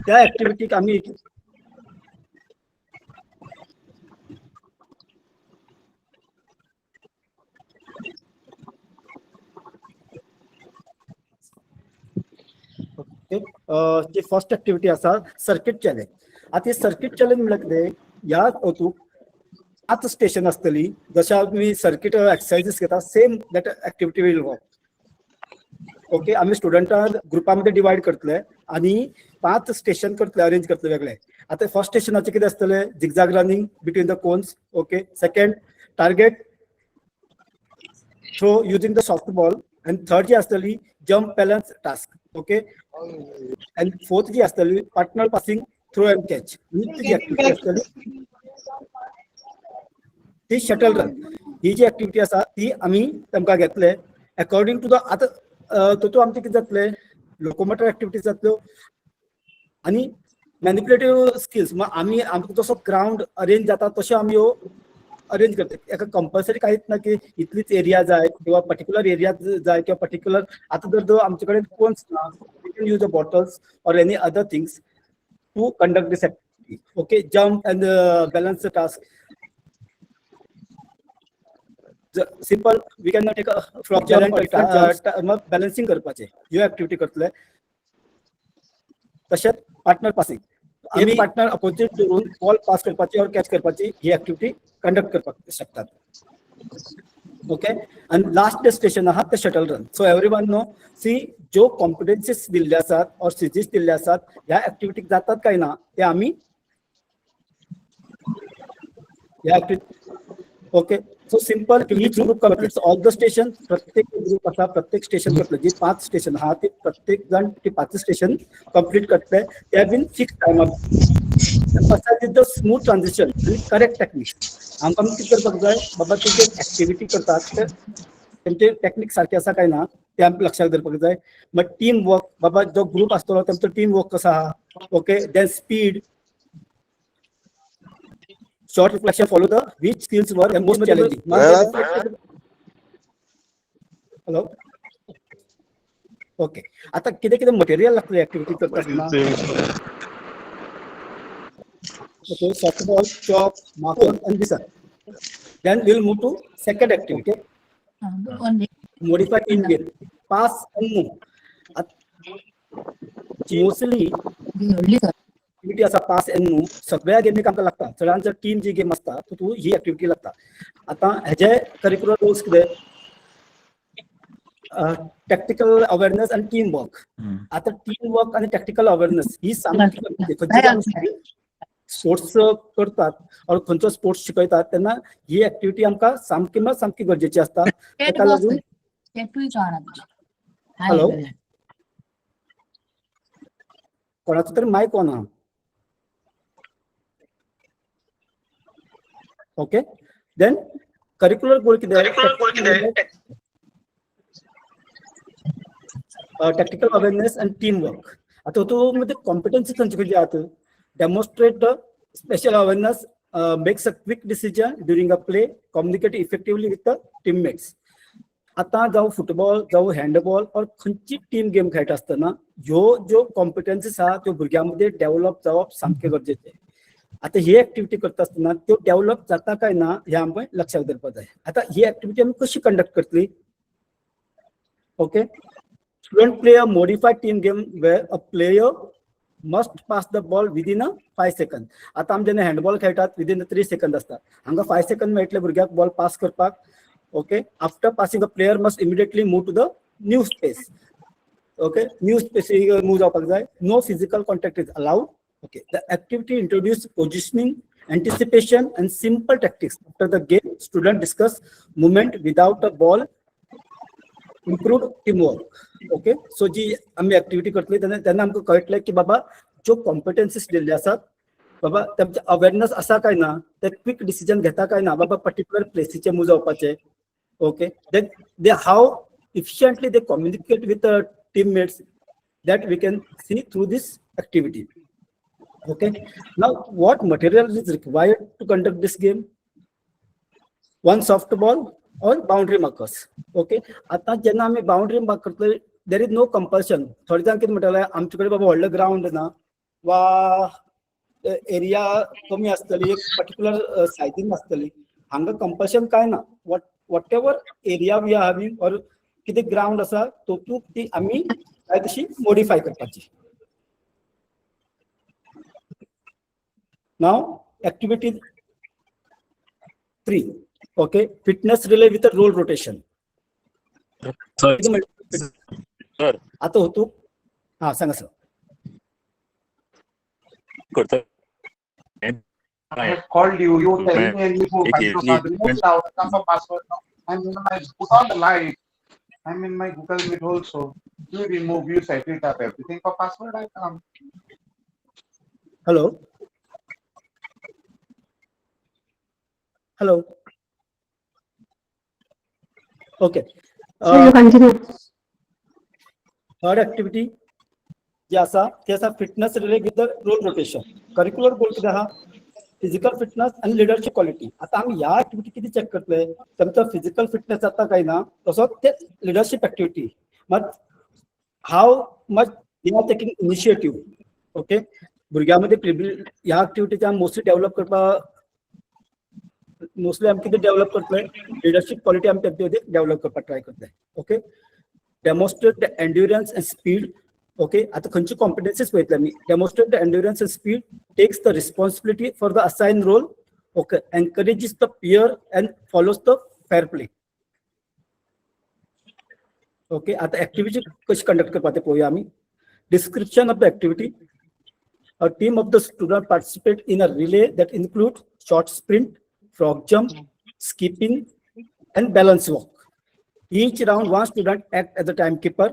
त्या ऍक्टिव्हिटीक आमी जी फर्स्ट ऍक्टिव्हिटी आसा सर्किट चॅलेंज. आता सर्किट चॅलेंज म्हळ्यार कितें, ह्या हातूंत 5 स्टेशन आसतली. जशें आमी सर्किट एक्सरसाइजीस घेता same that activity will work. Okay, आमी स्टुडंटां ग्रुपामध्ये डिवायड करतले आणि 5 स्टेशन करतले, अरेंज करतले वेगळे. आता फर्स्ट स्टेशनाचे कितें आसतले, zigzag running between the cones. Okay, second target throw using the soft ball, and third जी आसतली jump balance task. Okay, and fourth जी आसतली partner passing throw and catch. जी ऍक्टिव्हिटी आसतली ती शटल रन. ही जी ऍक्टिव्हिटी आसा ती आमी तांकां घेतले अकॉर्डिंग टू द. आता तो आमचे कितें जातले, लोकोमोटर ऍक्टिव्हिटीज जातल्यो आणि मॅनिप्युलेटिव्ह स्किल्स. मग आमी आमचो जसो ग्राउंड अरेंज जाता तशें आमी ह्यो अरेंज करता. एका कंपल्सरी कांयच ना की इतलीच एरिया जाय किंवा पर्टिक्युलर एरिया जाय किंवा पर्टिक्युलर. आता जर आमचे कडेन कोन्स ना, we can use the bottles or any other things to conduct this activity. Okay, jump and balance task. Simple we can take from मग बॅलन्सिंग करपाचे ह्यो ऍक्टिव्हिटी करतले. तशेंच पार्टनर पासिंग, आमी पार्टनर अपोजिट करून बॉल पास करपाची और catch करपाची ही ऍक्टिव्हिटी कंडक्ट करपाक शकतात. ओके, आणि लास्ट स्टेशन आहा ते shuttle run. So everyone know, see ज्यो कॉम्पिटन्सीज दिल्ले आसात और सीजीस दिल्ले आसात ह्या ऍक्टिव्हिटीक जातात काय ना ते आमी ह्या okay. So simple, each group completes all the station. प्रत्येक ग्रुप आसा प्रत्येक स्टेशन करतले. जी 5 स्टेशन आहा ते प्रत्येक जण ती 5 स्टेशन कंप्लीट करतले. ते बीन फिक्स टायमार. विथ द स्मूथ ट्रान्झिशन आणि करेक्ट टेक्निक्स. आमकां कितें करपाक जाय, बाबा ती जे ऍक्टिव्हिटी करतात ते तेंचे टेक्निक सारखे आसा काय ना ते आमकां लक्षात दवरपाक जाय. मग टीम वर्क, बाबा जो ग्रुप आसतलो तेंचो टीम वर्क कसो आहा. Okay, then speed, short reflection, follow the which skills were most challenging. Hello. Okay, आता किती मटेरियल लागतं ऍक्टिव्हिटी करताना. Okay, softball, chalk, marker and this. Then we'll move to second activity. Modify in game, pass and move. Mostly activity असा पास and move सगळ्या गेमीक आमकां लागता. चडांत team जी game आसता तू ही ऍक्टिव्हिटी लागता. आता हेजे करिक्युलर रोल्स कितें, टॅक्टिकल अवेअरनेस आणि टीम वर्क. आता टीम वर्क आणि टॅक्टिकल अवेअरनेस ही सामकी स्पोर्ट्स करतात और खंयचो स्पोर्ट्स शिकयतात तेन्ना ही ऍक्टिव्हिटी आमकां सामकी गरजेची असता. ताका लागून हॅलो, कोणाचो तरी मायक ऑन आहा. ओके, देन करिक्युलर गोल कितें, tactical awareness and team work. आता तो मध्ये कॉम्पिटन्सी खंयची खंयची आहात? Demonstrate the special awareness, makes a quick decision during a play, communicate effectively with the teammates. आता जावं फुटबॉल जावं हँडबॉल और खंयची टीम गेम खेळटा आसतना ह्यो ज्यो कॉम्पिटन्सीज आहा त्यो भुरग्यांमध्ये डेव्हलप जावप सामकें गरजेचें. आता ही ऍक्टिव्हिटी करता आसतना त्यो डेव्हलप जाता काय ना हे आमकां लक्षात दवरपाक जाय. आता ही ऍक्टिव्हिटी आमी कशी कंडक्ट करतली? Okay, student play a modified team game where a player must pass the ball within a 5 second. आता आमी जेन्ना हँडबॉल खेळटात विदिन 3 सेकंड असतात, हांगा 5 सेकंड मेळटले भुरग्याक बॉल पास करपाक. Okay, after passing a player must immediately move to the new space. Okay, new space move जावपाक जाय. No physical contact is allowed. Okay, the activity introduce positioning, anticipation, and simple tactics. After the game, students discuss movement without a ball, improve teamwork. Okay, so जी आम्ही activity करतली त्यांना आमकां कळटलें की बाबा ज्यो competencies दिल्ले आसात बाबा त्यांचे अवेअरनेस आसा काय ना, ते क्विक डिसिजन घेता काय ना बाबा पर्टिक्युलर प्लेसीचे मूव जावपाचे. Okay, then they how efficiently they communicate with teammates, that we can see through this activity. Okay, now what material is required to conduct this game? One softball or boundary markers. Okay, आता जेन्ना आमी boundary mark करतले there is no compulsion. थोडे जाण कितें म्हणटाले आमचे कडेन बाबा व्हडलो ग्राउंड ना वा एरिया कमी आसतली, एक पर्टिक्युलर सायझीन आसतली, हांगा कंपल्शन काय ना. Whatever area we are having or कितें ग्राउंड आसा तातूंत ती आमी जाय तशी मॉडिफाय करपाची. Now, activity 3. Okay, fitness relay with a role rotation. Sir, आता होतो हा सांगा सर. करता I have called you. You tell me and you go. Come for password now. I'm in my put on the light. I'm in my Google Meet also. You remove, you set it up, everything for password. I come. Hello. Hello. Okay. Third activity जे आसा ते आसा fitness relay with the role rotation. Curricular goal कितें आहा? Physical fitness आनी leadership quality. आता आमी ह्या ऍक्टिव्हिटी किती चेक करतले? त्यांचा फिजिकल फिटनेस जाता काय ना, तसोच ते लिडरशिप ऍक्टिव्हिटी. मग how much they are taking initiative. Okay, भुरग्यांमध्ये ह्या ऍक्टिव्हिटीच्या मोस्टली डेव्हलप करपाक मोस्टली आमी कितें डेव्हलप करतले? लिडरशिप क्वालिटी आमी तेंचे डेव्हलप करपाक ट्राय करतले. Okay, demonstrate the endurance and speed. Okay, आता खंयची कॉम्पिटन्सीज पळयतले आमी? Demonstrate the endurance and speed, takes the responsibility for the assign role. Okay, encourages the peer and follows the fair play. Okay, आता activity कशी conduct करपाक ते पळोवया आमी. Description of the activity. A team of the students participate in a relay that includes short sprint, frog jump, skipping, and balance walk. Each round, one student acts as a timekeeper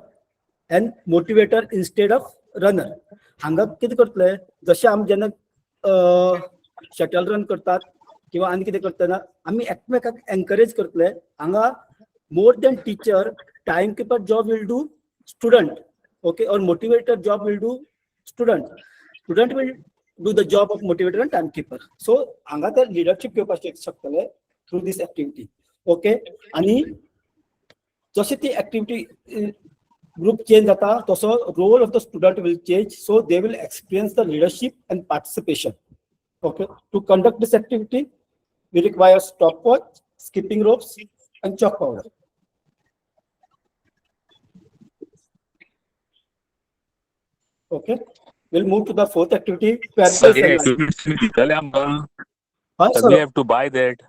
and motivator instead of runner. हांगा कितें करतले? जशें आमी जेन्ना shuttle run करतात किंवा आनी कितें करतना आमी एकमेकाक एनकरेज करतले. हांगा more than teacher, timekeeper job will do student. Okay, or motivator job will do student. Student will do the job of motivator and timekeeper. So हांगा ते लिडरशिप घेवपाक शकतले थ्रू दिस ऍक्टिव्हिटी. ओके, आणि जशी ती activity group change जाता तसो role of the student will change. So they will experience the leadership and participation. Okay, to conduct this activity we require stopwatch, skipping ropes and chalk powder. Okay, we'll move to the fourth activity. Sir, we have to buy that.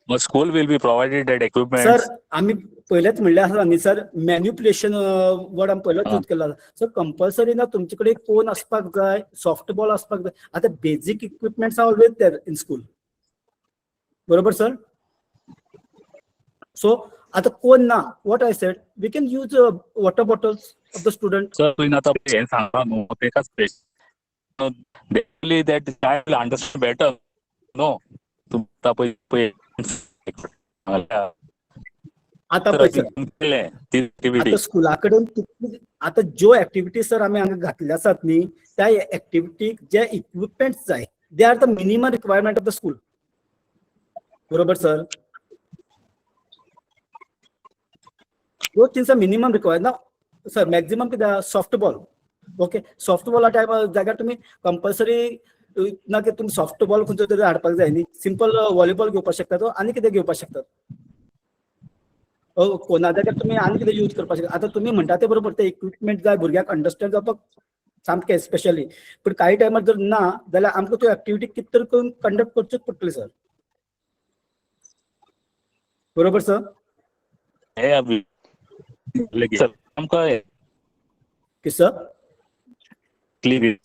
Or school will be provided that equipment. Sir आम्ही पहिलेच म्हणले आसा न्ही sir, manipulation word आमी पहिलेच use केला. Sir compulsory ना तुमचे फोन आसपाक जाय, सॉफ्ट बॉल आसपाक जाय. आता basic equipments are always there in school. बरोबर सर? सो आता कोण ना, what I said, we can use water bottles of the student. Sir, we not take a space. No, basically that the child will understand better. No, आता स्कुलाकडून आता ज्यो activity sir आम्ही हांगा घातले आसात न्ही त्या ऍक्टिव्हिटीक जे इक्विपमेंट्स जाय they are the minimum requirement of the school. बरोबर सर? ह्यो थिंग्स मिनिमम रिक्वायर ना सर. मॅक्झिमम कितें सॉफ्ट बॉल. ओके, सॉफ्ट बॉला टायप जाग्यार तुमी कंपल्सरी ना की तुमी सॉफ्ट बॉल खंयचो तरी हाडपाक जाय न्ही. सिंपल व्हॉलीबॉल घेवपाक शकतात आनी कितें घेवपाक शकतात. कोणा जाग्यार तुमी आनी कितें यूज करपाक शकता. आतां तुमी म्हणटा ते बरोबर, ते इक्विपमेंट जाय भुरग्याक अंडरस्टँड जावपाक सामकें स्पेशली. पण काही टायमार जर ना जाल्यार आमकां त्यो एक्टिविटी कितें तरी करून कंडक्ट करच्योच पडटल्यो सर. बरोबर सर? हे अभी सर आमकां की सर क्लियर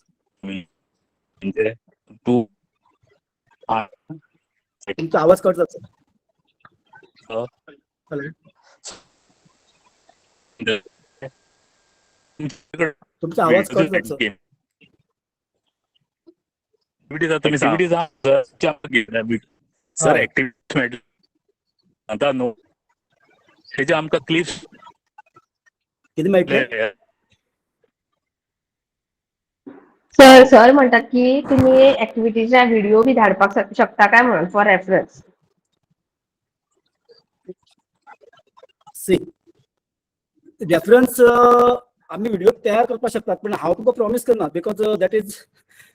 म्हणजे टू तुमचा आवाज कट जातो. हॅलो, तुमचा आवाज कट जातो. सर ऍक्टिव्हिटी आता नो हेजे आमकां क्लिप्स कितें मेळटलें? सर म्हणतात की तुम्ही ऍक्टिव्हिटीचा व्हिडिओ बी धाडपाक शकता काय म्हणून फॉर रेफरन्स. सी रेफरन्स आम्ही व्हिडिओ तयार करपाक शकतात, पण हांव तुमकां प्रॉमिस करना because that is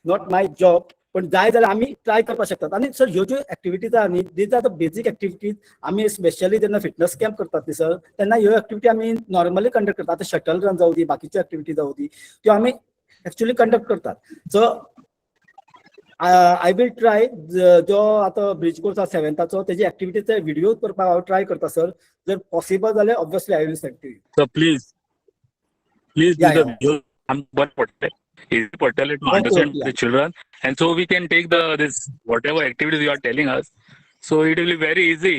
not my job. पण जाय जाल्यार आमी ट्राय करपाक शकतात. आनी सर ह्यो ज्यो एक्टिविटीज आहा न्ही these are the basic activities. आमी स्पेशली जेन्ना फिटनेस कॅम्प करतात न्ही सर तेन्ना ह्यो एक्टिविटी आमी नॉर्मली कंडक्ट करतात. आतां शटल रन जावं दी, बाकीच्यो एक्टिविटी जावं दी, त्यो आमी एक्चुअली कंडक्ट करतात. सो आय विल ट्राय जो आता ब्रिज कोर्स आसा 7थाचो तेजी एक्टिविटीचे व्हिडिओ करपाक हांव ट्राय करता सर. जर पॉसिबल जाल्यार obviously I will send to you. So please do Yeah, the yeah. video. I'm but easy portal to Okay, understand yeah. the children, and so we can take this whatever activities you are telling us. So it will be very easy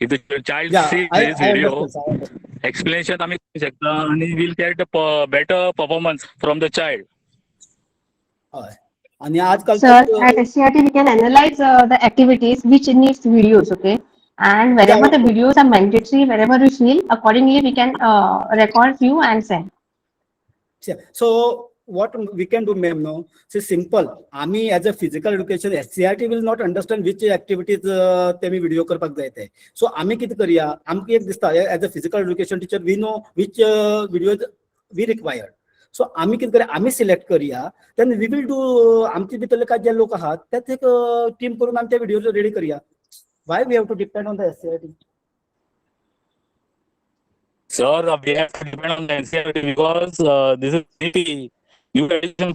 if the child Yeah, sees I this video. understand, sir, I understand. Explanation आम्ही करू शकता आणि we'll get a better performance from the child. हय. आणि आजकाल Sir, at SCRT we can analyze the activities which needs videos, okay? And wherever Yeah, the videos are mandatory, wherever we feel, accordingly we can record few and send. so what we can do ma'am no, so simple. आम्ही as a physical education SCRT will not understand which activities तेमी video करपाक जाय ते. सो आम्ही कितें करया, आमकां एक दिसता as a physical education teacher we know which videos we required. सो आम्ही कितें करया, आम्ही सिलेक्ट करया, देन वी विल डू. आमचे भितरले काय जे लोक आहात त्यात एक टीम करून आमी ते व्हिडिओ रेडी करया. Why we have to depend on the SCRT? Sir, we have to depend on the NCERT because this is new education.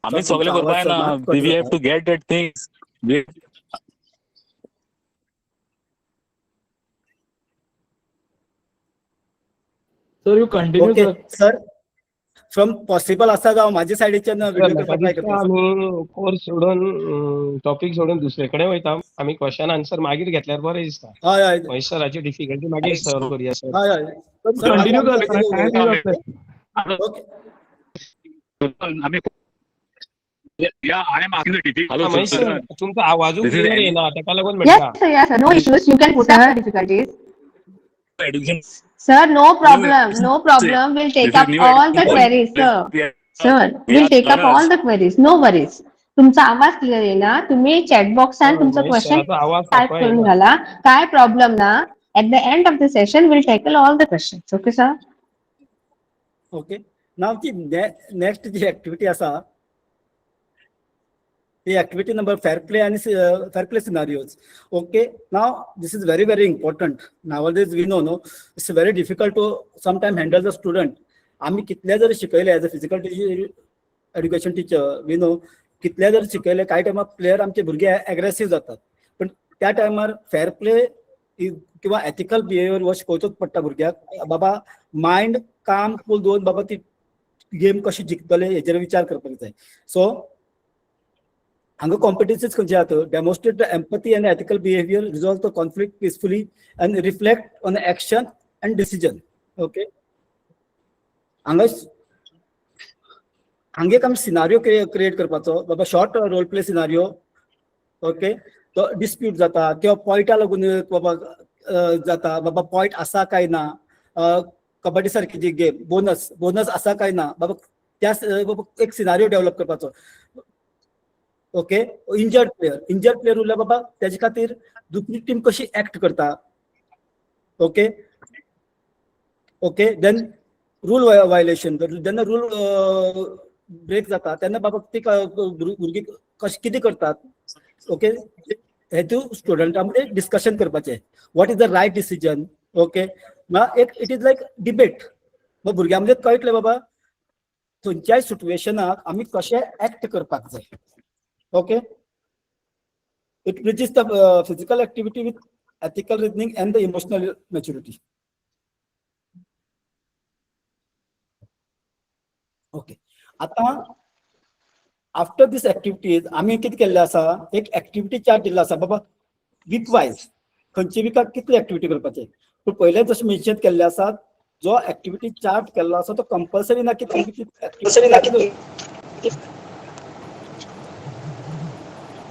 आम्ही सगळे करपाय ना. We have to get that things. Sir you continue okay sir, from possible आसा जावं माझ्या सायडीच्यान video करपाक try करता. आम्ही कोर्स सोडून टॉपिक सोडून दुसरे कडेन वयता. आम्ही क्वेश्चन आन्सर मागीर घेतल्यार बरें दिसता. हय हय सराची डिफिकल्टी मागीर सॉल्व करूया सर. हय हय. कंटिन्यू कर. ओके आम्ही I am asking the teacher. Hello, sir sir. तुमचा आवाजूच This is क्लियर any- येना ताका लागून Yes, म्हणटा. sir, yes, sir. No issues. You can put up the difficulties. Education. Sir, no problem. No problem. We'll take This is up new all the education. queries, sir. We are- Sir, we we'll are take up all learners. the queries. No worries. तुमचा आवाज clear येईना, तुम्ही chat box आणि तुमचं question सराचा आवाज type सारखा करून येना. घाला. काय प्रॉब्लेम ना, at the end of the session we'll tackle all the questions. Okay, sir? Okay. Now ती नेक्स्ट जी ऍक्टिव्हिटी आसा ती ऍक्टिव्हिटी नंबर फेअर प्ले आणि fair play scenarios. Okay, now this is very very important. Nowadays we know it's very difficult to sometime handle the student. आम्ही कितले जरी शिकयले as a physical education teacher we know, कितले जरी शिकयले काही टायमार player आमचे भुरगे एग्रेसिव्ह जातात. पण त्या टायमार फेअर प्ले किंवा एथिकल बिहेवियर हो शिकोवचोच पडटा भुरग्याक. बाबा मायंड काम कूल दवरून बाबा ती गेम कशी जिखतले हेचेर विचार करपाक जाय. सो हांगा कॉम्पिटिशन्स खंयचे आहात, demonstrate the empathy and ethical behaviour, resolve the conflict peacefully and reflect on action and decision. Okay, हांगा एक आमी सिनारियो क्रिएट करपाचो. बाबा short role play scenario. Okay, तो डिस्प्यूट जाता किंवा पॉयंटा लागून बाबा जाता, बाबा पॉयंट आसा काय ना, कबड्डी सारखी जी गेम बोनस असा काय ना बाबा त्या बाबा एक सिनारिओ डेव्हलप करपाचो. ओके, इंजर्ड प्लेयर उरल्या बाबा त्याच्या खातीर दुसरी टीम कशी ऍक्ट करता. Okay okay then rule violation जेन्ना रूल ब्रेक जाता तेन्ना बाबा ती भुरगीं कशें कितें करतात. ओके, हे तू स्टुडंटा मध्ये डिस्कशन करपाचें what is the right decision. Okay, एक इट इज लायक डिबेट. मग भुरग्यां मध्ये कळटलें बाबा खंयच्याय सिच्युएशनाक आमी कशें ऍक्ट करपाक जाय. Okay, it bridges the physical activity with ethical reasoning and the emotional maturity. Okay, आता आफ्टर दिस एक्टिविटीज आम्ही किती केल्ले आसा एक एक्टिविटी चार्ट दिल्लो आसा बाबा वीक वायज खंयच्या विकाक कितली एक्टिविटी करपाचे. पूण पयले जशें मेन्शन केल्ले आसा जो एक्टिविटी चार्ट केल्लो आसा तो कंपल्सरी ना की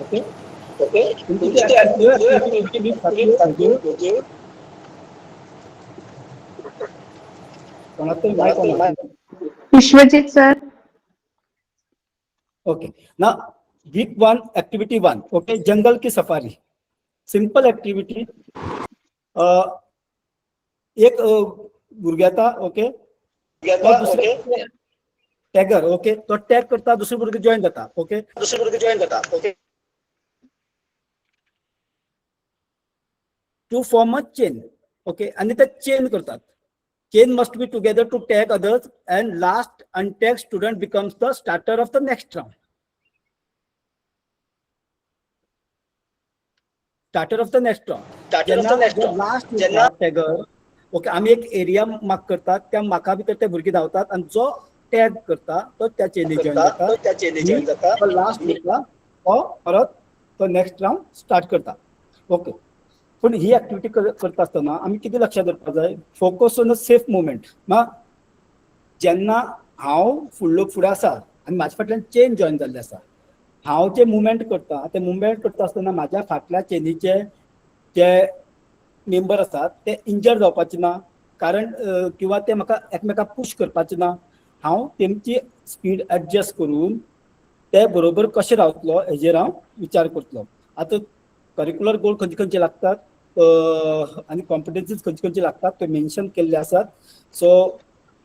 okay okay Vishwajit sir. Okay ना वीक 1 एक्टिविटी 1 ओके जंगल की सफारी सिंपल एक्टिविटी. एक भुरग्याता ओके टॅगर ओके तो टॅग करता दुसरे भुरगे जॉइन जाता. Okay to form a chain. Okay आणि ते चेन करतात. Chain must be together to tag others and last untag student becomes the starter of the next round. Starter of the next round last tagger. Okay आम्ही एक area mark करतात त्या मार्का भितर ते भुरगे धांवतात आणि जो टॅग करता तो त्या चेनी जॉइन जाता. लास्ट वीकला तो परत तो नेक्स्ट राउंड स्टार्ट करता. ओके, पण ही ऍक्टिव्हिटी करता असताना आम्ही किती लक्षात दवरपाक जाय focus on a safe movement. जेन्ना हांव फुडें आसा आनी म्हाज्या फाटल्यान चेन जॉइन जाल्ले आसा हांव जे मुवमेंट करता ते मुवमेंट करता आसतना म्हाज्या फाटल्या चेनीचे जे मेंबर आसात ते इंजर्ड जावपाचे ना कारण किंवा ते म्हाका एकमेकाक पुश करपाचे ना. हांव तेमची स्पीड एडजस्ट करून ते बरोबर कशें रावतलो हेजेर हांव विचार करतलो. आतां करिक्युलर गोल खंयचे लागतात आनी कॉम्पिटन्सीज खंयचे लागतात ते मेन्शन केल्ले आसात. सो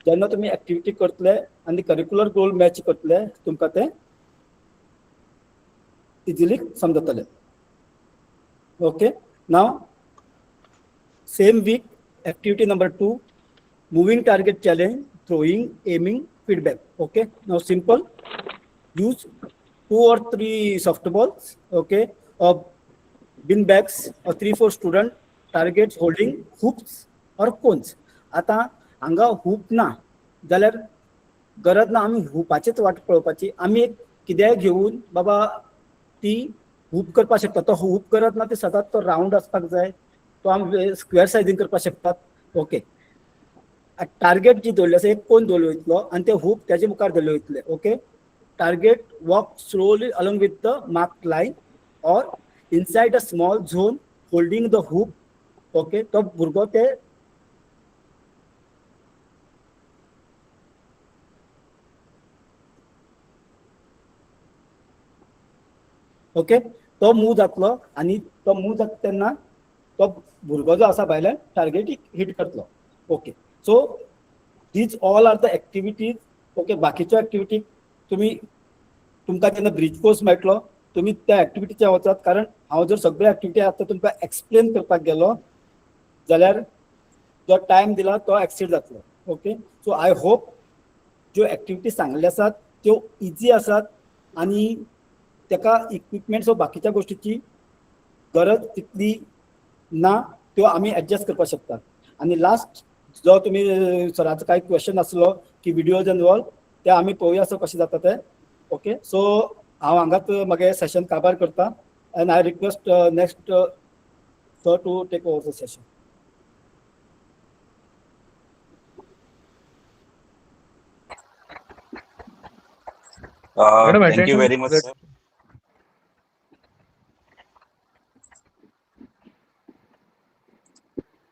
जेन्ना तुमी एक्टिविटी करतले आनी करिक्युलर गोल मॅच करतले तुमकां ते इजिली समजतले. Okay, now same week activity number 2 moving target challenge, throwing, aiming, feedback. Okay, now simple. Use 2 or 3 softballs, okay, or bin bags or 3-4 student targets holding hoops or cones. आता हांगा hoop ना जाल्यार गरज ना आमी हुपाचेच वाट पळोवपाची. आमी एक कितेंय घेवन बाबा ती हूप करपाक शकता. तो हूप करत ना ते सदांच तो राउंड आसपाक जाय. तो आमी स्क्वेअर सायझीन करपाक शकतात. ओके, टार्गेट जी दवरली आसा एक कोण दवरलो वयतलो आनी ते हूप त्याच्या मुखार दवरले वयतले. Okay, target walk slowly along with the mark line or inside a small zone holding the hoop. Okay, तो भुरगो ते ओके तो मूव जातलो आनी तो मूव जाता तेन्ना तो भुरगो जो आसा भायल्यान टार्गेट हिट करतलो. Okay, so these all are the activities. Okay, बाकीच्यो एक्टिविटी तुमकां जेन्ना ब्रिज कोर्स मेळटलो तुमी त्या एक्टिविटीच्या वचात कारण हांव जर सगळ्यो एक्टिविटी आतां तुमकां एक्सप्लेन करपाक गेलो जाल्यार जो टायम दिला तो एक्सीड जातलो. ओके, सो आय होप ज्यो एक्टिविटी सांगल्यो आसात त्यो इजी आसात आनी तेका इक्विपमेंट्स वा बाकीच्या गोष्टीची गरज तितली ना त्यो आमी एडजस्ट करपाक शकतात. आनी लास्ट जो तुमी सराचो काय क्वेश्चन आसलो की विडियोज एंड ऑल ते आमी पळोवया सो कशें जाता ते. ओके, सो हांव हांगाच मागे सेशन काबार करता and I request next sir to take over the session. Thank you very much, sir.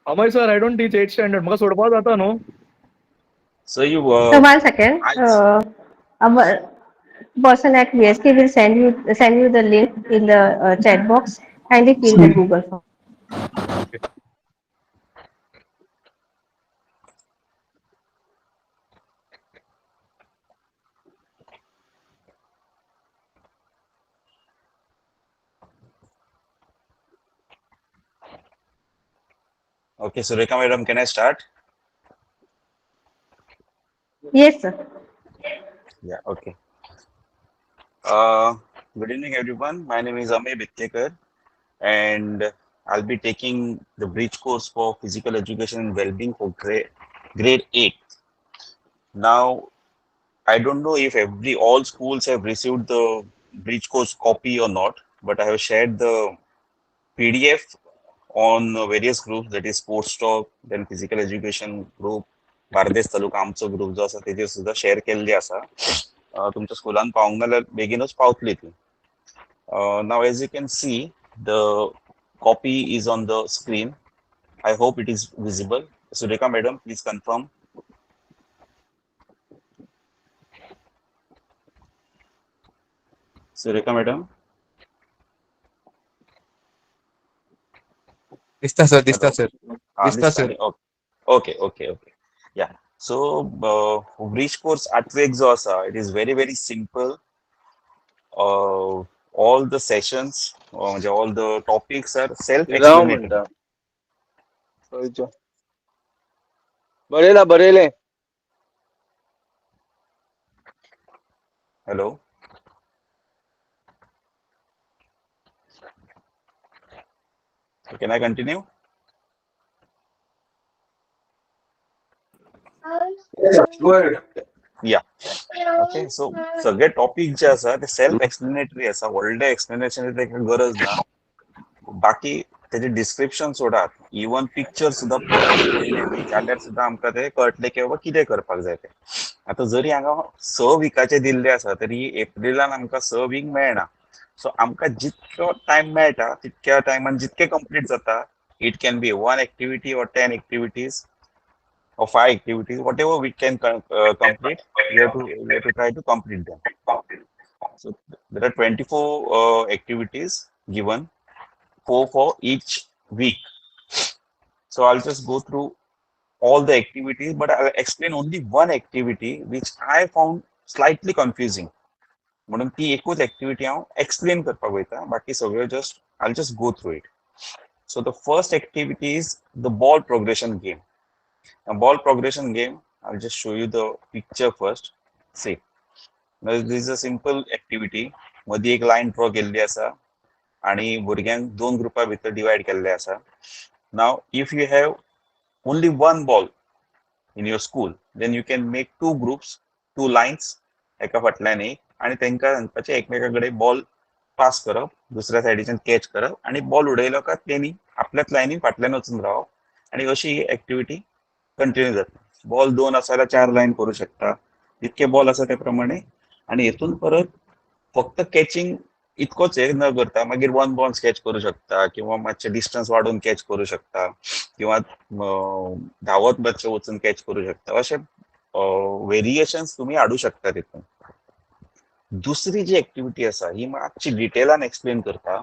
Amay sir, I don't teach 8th standard. म्हाका सोडपाक जाता न्हू? So you So 1 second. Our person at VSK will send you the link in the chat box. Kindly fill the Google form. okay, Sureka madam, can I start? Yes, sir. Yeah, okay. Good evening, everyone. My name is Amey Bittekar, and I'll be taking the bridge course for physical education and well-being for grade 8. Now, I don't know if all schools have received the bridge course copy or not, but I have shared the PDF on various groups, that is sports talk, then physical education group, Bardez taluka आमचो group जो आसा तेजेर सुद्धा share केल्ली आसा. तुमच्या स्कुलान पावंक नाल्यार बेगीनच पावतली ती. Now as you can see, the copy is on the screen. I hope it is visible. Sureka madam, please confirm. Sureka madam. दिसता sir Hello. Sir This time, okay. Yeah. So, bridge course आठवेक जो आसा, it is very, very simple. All the sessions, म्हणजे all the topics are self-explanatory. बरेले Hello. So can I continue? Yeah. Okay. So सगळे topic जे आसा ते self explanatory आसा. व्हडले explanation गरज ना. बाकी त्याचे डिस्क्रिप्शन सोडात, इवन पिक्चर सुद्धा पळयले न्ही जाल्यार सुद्धा आमकां ते कळटले की बाबा कितें करपाक जाय ते. आता जरी हांगा 6 विकाचे दिल्ले आसा तरी एप्रिलान आमकां 6 वीक मेळना. सो आमकां जितको टायम मेळटा तितक्या टायमान जितके कंप्लीट जाता, it can be 1 activity or 10 activities or 5 activities, whatever we can complete, we have to try to complete them. So there are 24 activities given, 4 for each week. So I'll just go through all the activities, but I'll explain only one activity which I found slightly confusing. म्हणून ती एकूच activity हांव explain करपाक वयता, बाकी सगळ्यो just I'll just go through it. So the first activity is the ball progression game. A ball progression game, I'll just show you the picture first. See, now this is a simple activity. मधी एक line draw केल्ली आसा आणि भुरग्यांक 2 ग्रुपा भितर divide केल्ले आसा. Now if you have only one ball in your school, then you can make 2 groups, 2 lines, एका फाटल्यान एक, आणि तांकां सांगपाचें एकमेकाकडे बॉल पास करप, दुसऱ्या सायडीच्यान कॅच करप, आणि बॉल उडयलो का तेणी आपल्याच लायनीन फाटल्यान वचून रावप, आणि अशी ही एक्टिविटी कंटिन्यू जाता. बॉल 2 आसा जाल्यार 4 लाइन करूं शकता, जितके बॉल आसा ते प्रमाणे. आणि हेतून परत फक्त कॅचिंग इतकोच हे न करता मागीर 1 बॉल कॅच करू शकता, किंवा मातशे डिस्टन्स वाडोवन कॅच करू शकता, किंवा धावत मातशे वचून कॅच करू शकता. अशे व्हेरिएशन्स तुम्ही हाडू शकता तितून. दुसरी जी एक्टिविटी आसा ही मातशी डिटेलान एक्सप्लेन करता.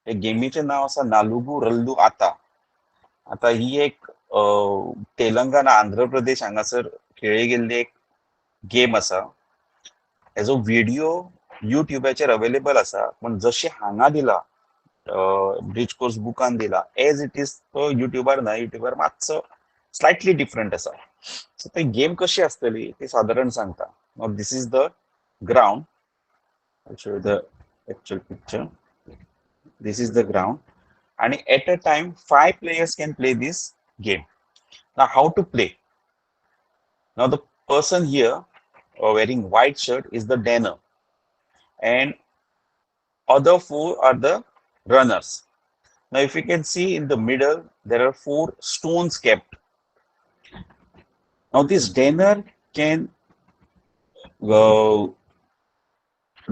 हे गेमीचे नाव आसा नालुगू रल्लू आता. आता ही एक तेलंगणा, आंध्र प्रदेश हांगासर खेळली गेल्ली एक गेम आसा. हेजो व्हिडिओ युट्यूबाचेर अवेलेबल आसा, पण जशें हांगा दिला ब्रिज कोर्स बुकान दिला एज इट इज तो युट्यूबार ना. युट्यूबार मातसो स्लाइटली डिफरंट आसा. सो ती गेम कशी आसतली ती सादारण सांगता. Now this is the ground. I'll show you the actual picture. This is the ground, and at a time 5 players can play this game. Now how to play? Now the person here wearing white shirt is the danner, and other 4 are the runners. Now if you can see in the middle there are 4 stones kept. Now this danner can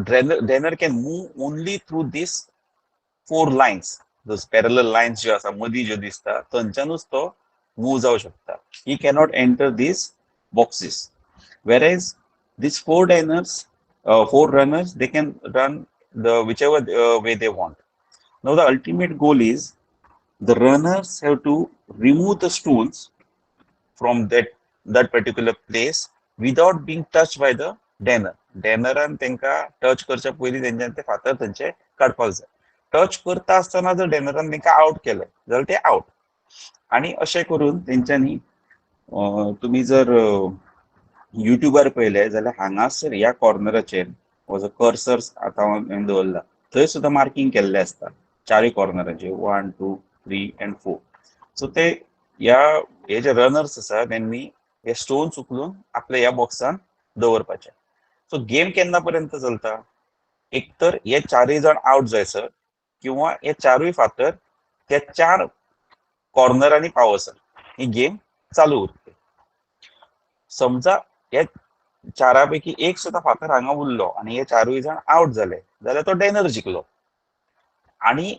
Danner can move only through these 4 lines. Those parallel lines जे आसा मदी जे दिसता थंयच्यानूच तो move जाऊ शकता. He cannot enter these boxes. Whereas these four runners, they can run the whichever way they want. Now the ultimate goal is the runners have to remove the stones from that particular place without being touched by the डॅनर. डॅनरान त्यांना touch करच्या पयलीं तेंच्यान ते फातर थंयचे काडपाक जाय. Touch करता आसतना जर डॅनरान तेंका आउट केले जाल्यार ते आउट. आणि अशें करून तेंच्यांनी तुम्ही जर युट्यूबार पळयले जाल्यार हांगासर ह्या कॉर्नराचेर हो जो कर्सर आतां हांवें दवरला थंय सुद्दां मार्किंग केल्लें आसता चारय कॉर्नराचेर 1, 2, 3 and 4. सो ते हे जे रनर्स आसा त्यांनी हे स्टोन्स उखलून आपल्या ह्या बॉक्सान दवरपाचे. सो गेम केन्ना पर्यंत चलता, एक तर हे चारय जण आउट जायसर किंवा हे चारूय फातर त्या 4 कॉर्नरांनी पावसर ही गेम चालू उरते. समजा हे 4 पैकी एक सुद्धा फातर हांगा उरलो आणि हे चारूय जण आउट झाले जाल्यार तो डॅनर जिखलो. आणि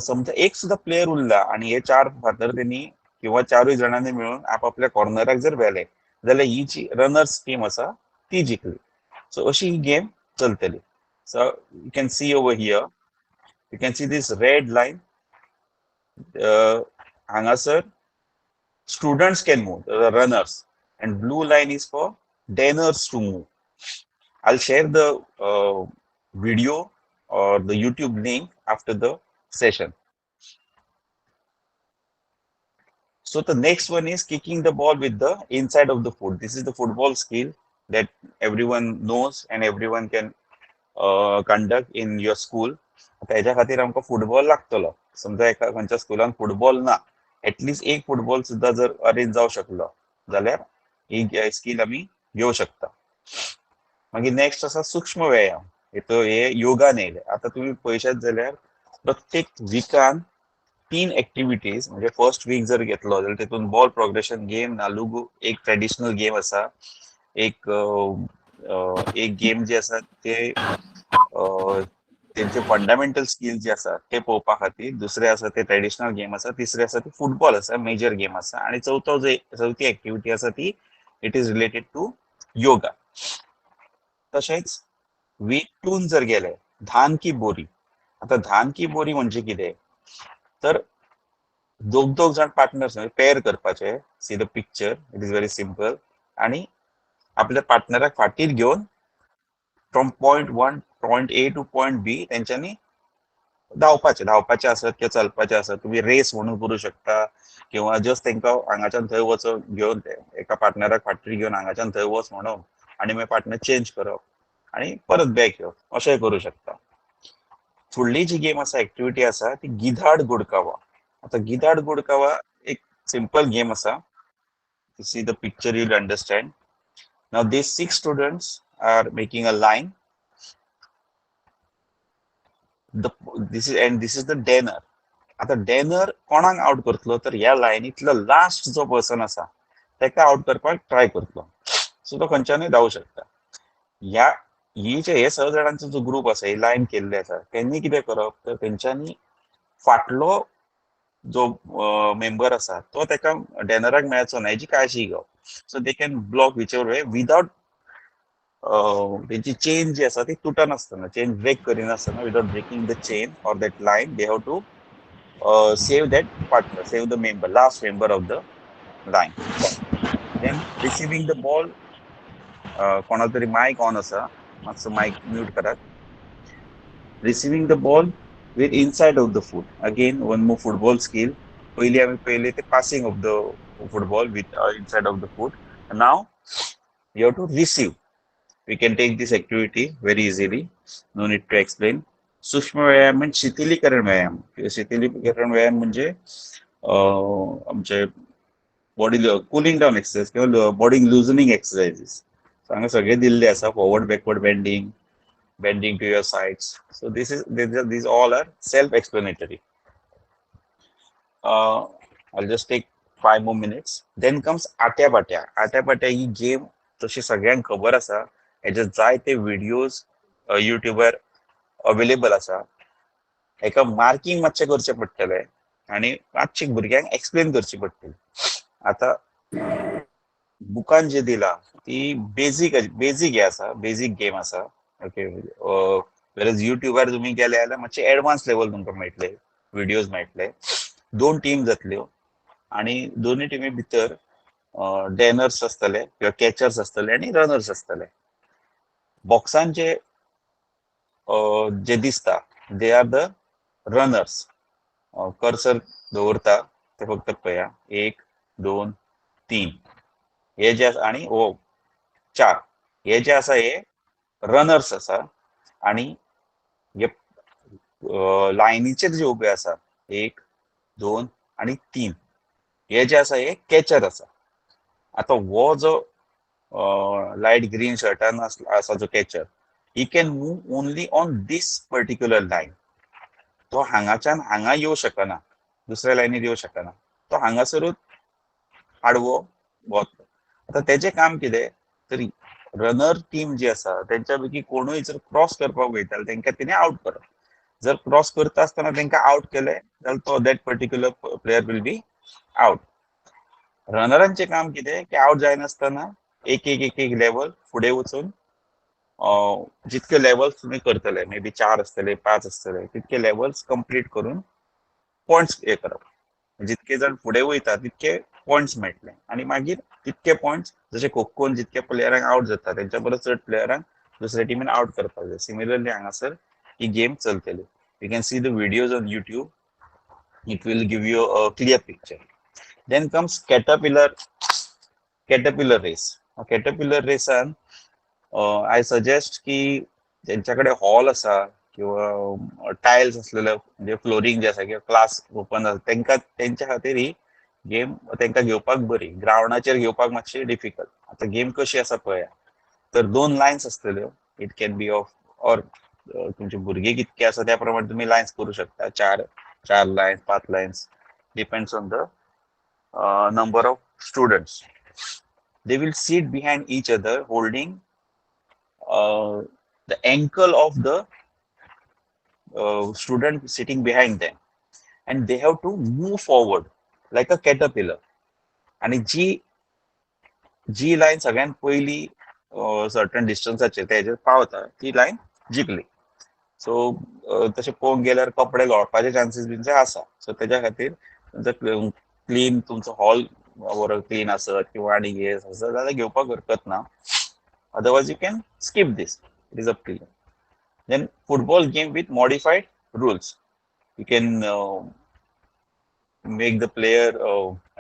समजा एक सुद्धा प्लेयर उरला आणि हे 4 फातर त्यांनी किंवा चारूय जणांनी मिळून आपापल्या कॉर्नराक जर व्हेले जाल्यार ही जी रनर्स टीम आसा ती जिखली. सो अशी ही गेम चलतली. So you can see over here, you can see this red line. हांगासर students can move, the runners, and blue line is for danners to move. I'll share the video or the YouTube link after the session. So the next one is kicking the ball with the inside of the foot. This is the football skill that everyone knows and everyone can conduct in your school. त्याच्या खातीर आमकां football लागतलो. समजा एका खंयच्या स्कुलान football ना, at least एक फुटबॉल सुद्धा जर अरेंज जावं शकलो जाल्यार ही स्किल आमी घेवं शकता. मागीर नेक्स्ट आसा सूक्ष्म व्यायाम. हे योगान येयले. आतां तुमी पळयशात जाल्यार प्रत्येक विकान 3 एक्टिविटीज, म्हणजे फर्स्ट वीक जर घेतलो जाल्यार तितून बॉल प्रोग्रेशन गेम, नालुगू एक ट्रेडिशनल गेम आसा, एक गेम जे आसा ते त्यांचे फंडामेंटल स्किल जे आसा ते पळोवपा खातीर, दुसरे आसा ते ट्रेडिशनल गेम आसा, तिसरे आसा ती फुटबॉल आसा, मेजर गेम आसा, आणि चौथी एक्टिविटी आसा ती it is related to yoga. तशेंच वीक 2 जर गेले धान की बोरी. आता धान की बोरी म्हणजे कितें, तर दोग जण पार्टनर्स पेअर करपाचे. See the picture, it is very simple. आणि आपल्या पार्टनराक फाटीर घेवन from point 1 point A to point B तेंच्यांनी धावपाचे आसत किंवा चलपाचे आसत. तुम्ही रेस म्हणून करू शकता किंवा जस्ट तेंका हांगाच्यान थंय वचून घेवन एका पार्टनराक फाटीर घेवन हांगाच्यान थंय वच म्हणून आणि मागीर पार्टनर चेंज करप आणि परत बॅक येवप अशेंय करू शकता. फुडली जी गेम आसा, एक्टिविटी आसा ती गिधाड गुडकावा. आता गिधाड गुडकावा एक सिंपल गेम आसा. You see the picture, you will understand. Now these 6 students are making a line. This is the डॅनर. आता डॅनर कोणाक आउट करतलो, तर ह्या लायनीतलो लास्ट जो पर्सन आसा तेका आउट करपाक ट्राय करतलो. सो तो खंयच्यानूय जावं शकता. हे 6 जाणांचो जो ग्रुप आसा, ही लायन केल्ली आसा, त्यांनी कितें करप, तर तेंच्यांनी फाटलो जो मेंबर आसा तो तेका डॅनराक मेळचो ना हेची काळजी घेवप. So they can block whichever way without त्यांची चेन जी आसा ती तुटनासतना, चेन ब्रेक करिनासतना, विदाउट ब्रेकिंग द चेन और that line they have to save that partner, save the member, last member of the line. Then receiving the ball. कोणाचो तरी mic on आसा, मातसो मायक म्यूट करात. Receiving the ball with inside of the foot. Again, one more football skill. Pahili आमी पहिले ते passing of the football with inside of the foot. And now you have to receive. We can take this activity very easily. No need to explain. सूक्ष्म व्यायाम म्हणजे शिथिलीकरण व्यायाम. शिथिलीकरण व्यायाम म्हणजे आमचे बॉडी कूलिंग डाऊन एक्सरसाइज किंवा बॉडी लुजनिंग एक्सरसाइजेस. हांगा सगळे दिल्ले आसा. Forward backward bending to your sides. So these all are self-explanatory. I'll just take 5 more minutes. Then comes Atya Patya ही गेम तशी सगळ्यांक खबर आसा. हेचे जायते व्हिडिओज युट्यूबर अवेलेबल आसा. हेका मार्किंग मातशें करचें पडटलें आणि मातशें भुरग्यांक एक्सप्लेन करची पडटली. आता बुकान जे दिला ती बेसिक हे आसा, बेसिक गेम आसा. ओके, वेरज युट्यूबार तुम्ही गेले जाल्यार मातशे एडवान्स लेवल तुमकां मेळटले, व्हिडिओज मेळटले. 2 टीम जातल्यो आणि दोन्ही टिमी भितर डॅनर्स आसतले किंवा कॅचर्स आसतले आणि रनर्स आसतले. बॉक्सान जे दिसता they are the runners. Cursor दवरता ते फक्त पळया, 1 2 3 हे जे आणि 4 हे जे आसा हे रनर्स आसा. आणि हे लायनीचेर जे उबे आसा 1 2 आणि 3 हे जे आसा हे कॅचर आसा. आता हो जो लाईट ग्रीन शर्टान आसा जो catcher, he can move only on this particular line. तो हांगाच्यान हांगा येऊ शकना, दुसऱ्या लायनीर येऊ शकना, तो हांगासरूच आडवो वता. आता तेजें काम कितें तर रनर टीम जी आसा तेंच्या पैकी कोणूय जर क्रॉस करपाक वयता तेंकां तेणे आउट करप. जर क्रॉस करता आसतना तेंकां आउट केले जाल्यार तो that particular player will be out. रनरांचें काम कितें की आउट जायनासतना एक लेवल फुडें वचून जितके लेवल्स तुम्ही करतले, मे बी 4 आसतले 5 आसतले, तितके लेवल्स कंप्लीट करून पॉइंट्स हे करप. जितके जण फुडें वयता तितके पॉइंट्स मेळटले आणि मागीर तितके पॉइंट्स जशे खोखोन जितके प्लेयरांक आउट जाता तेंच्या परस चड प्लेयरांक दुसऱ्या टीमीन आउट करपाक जाय. सिमिलरली हांगासर ही गेम चलतली. You can see the videos on YouTube. It will give you a clear picture. Then comes caterpillar race. Caterpillar race I suggest की ज्यांच्याकडे हॉल असा किंवा टाइल्स असलेलं म्हणजे फ्लोरिंग जे आसा किंवा क्लास ओपन आसा त्यांच्या खातीर ही गेम तांकां घेवपाक बरी. ग्राउंडाचेर घेवपाक मातशी डिफिकल्ट. आता गेम कशी आसा पळया, तर 2 लायन्स आसतल्यो. It can be of or तुमचे भुरगे कितके आसा त्या प्रमाणे तुम्ही लायन्स करू शकता. 4 lines 5 lines depends on the number of students. They will sit behind each other holding the ankle of the student sitting behind them, and they have to move forward like a caterpillar. आणि जी line सगळ्यात पहिली certain डिस्टन्साचेर तेजेर पावता ती line जिखली. सो तशें पळोवंक गेल्यार कपडे लोळपाचे चान्सीस बीन आसा. सो तेज्या खातीर क्लीन तुमचो हॉल बरो क्लीन आसत किंवा आनी हे आसत जाल्यार घेवपाक हरकत ना. Otherwise you can skip this. It is up to you. Then football game with modified rules. You can make the player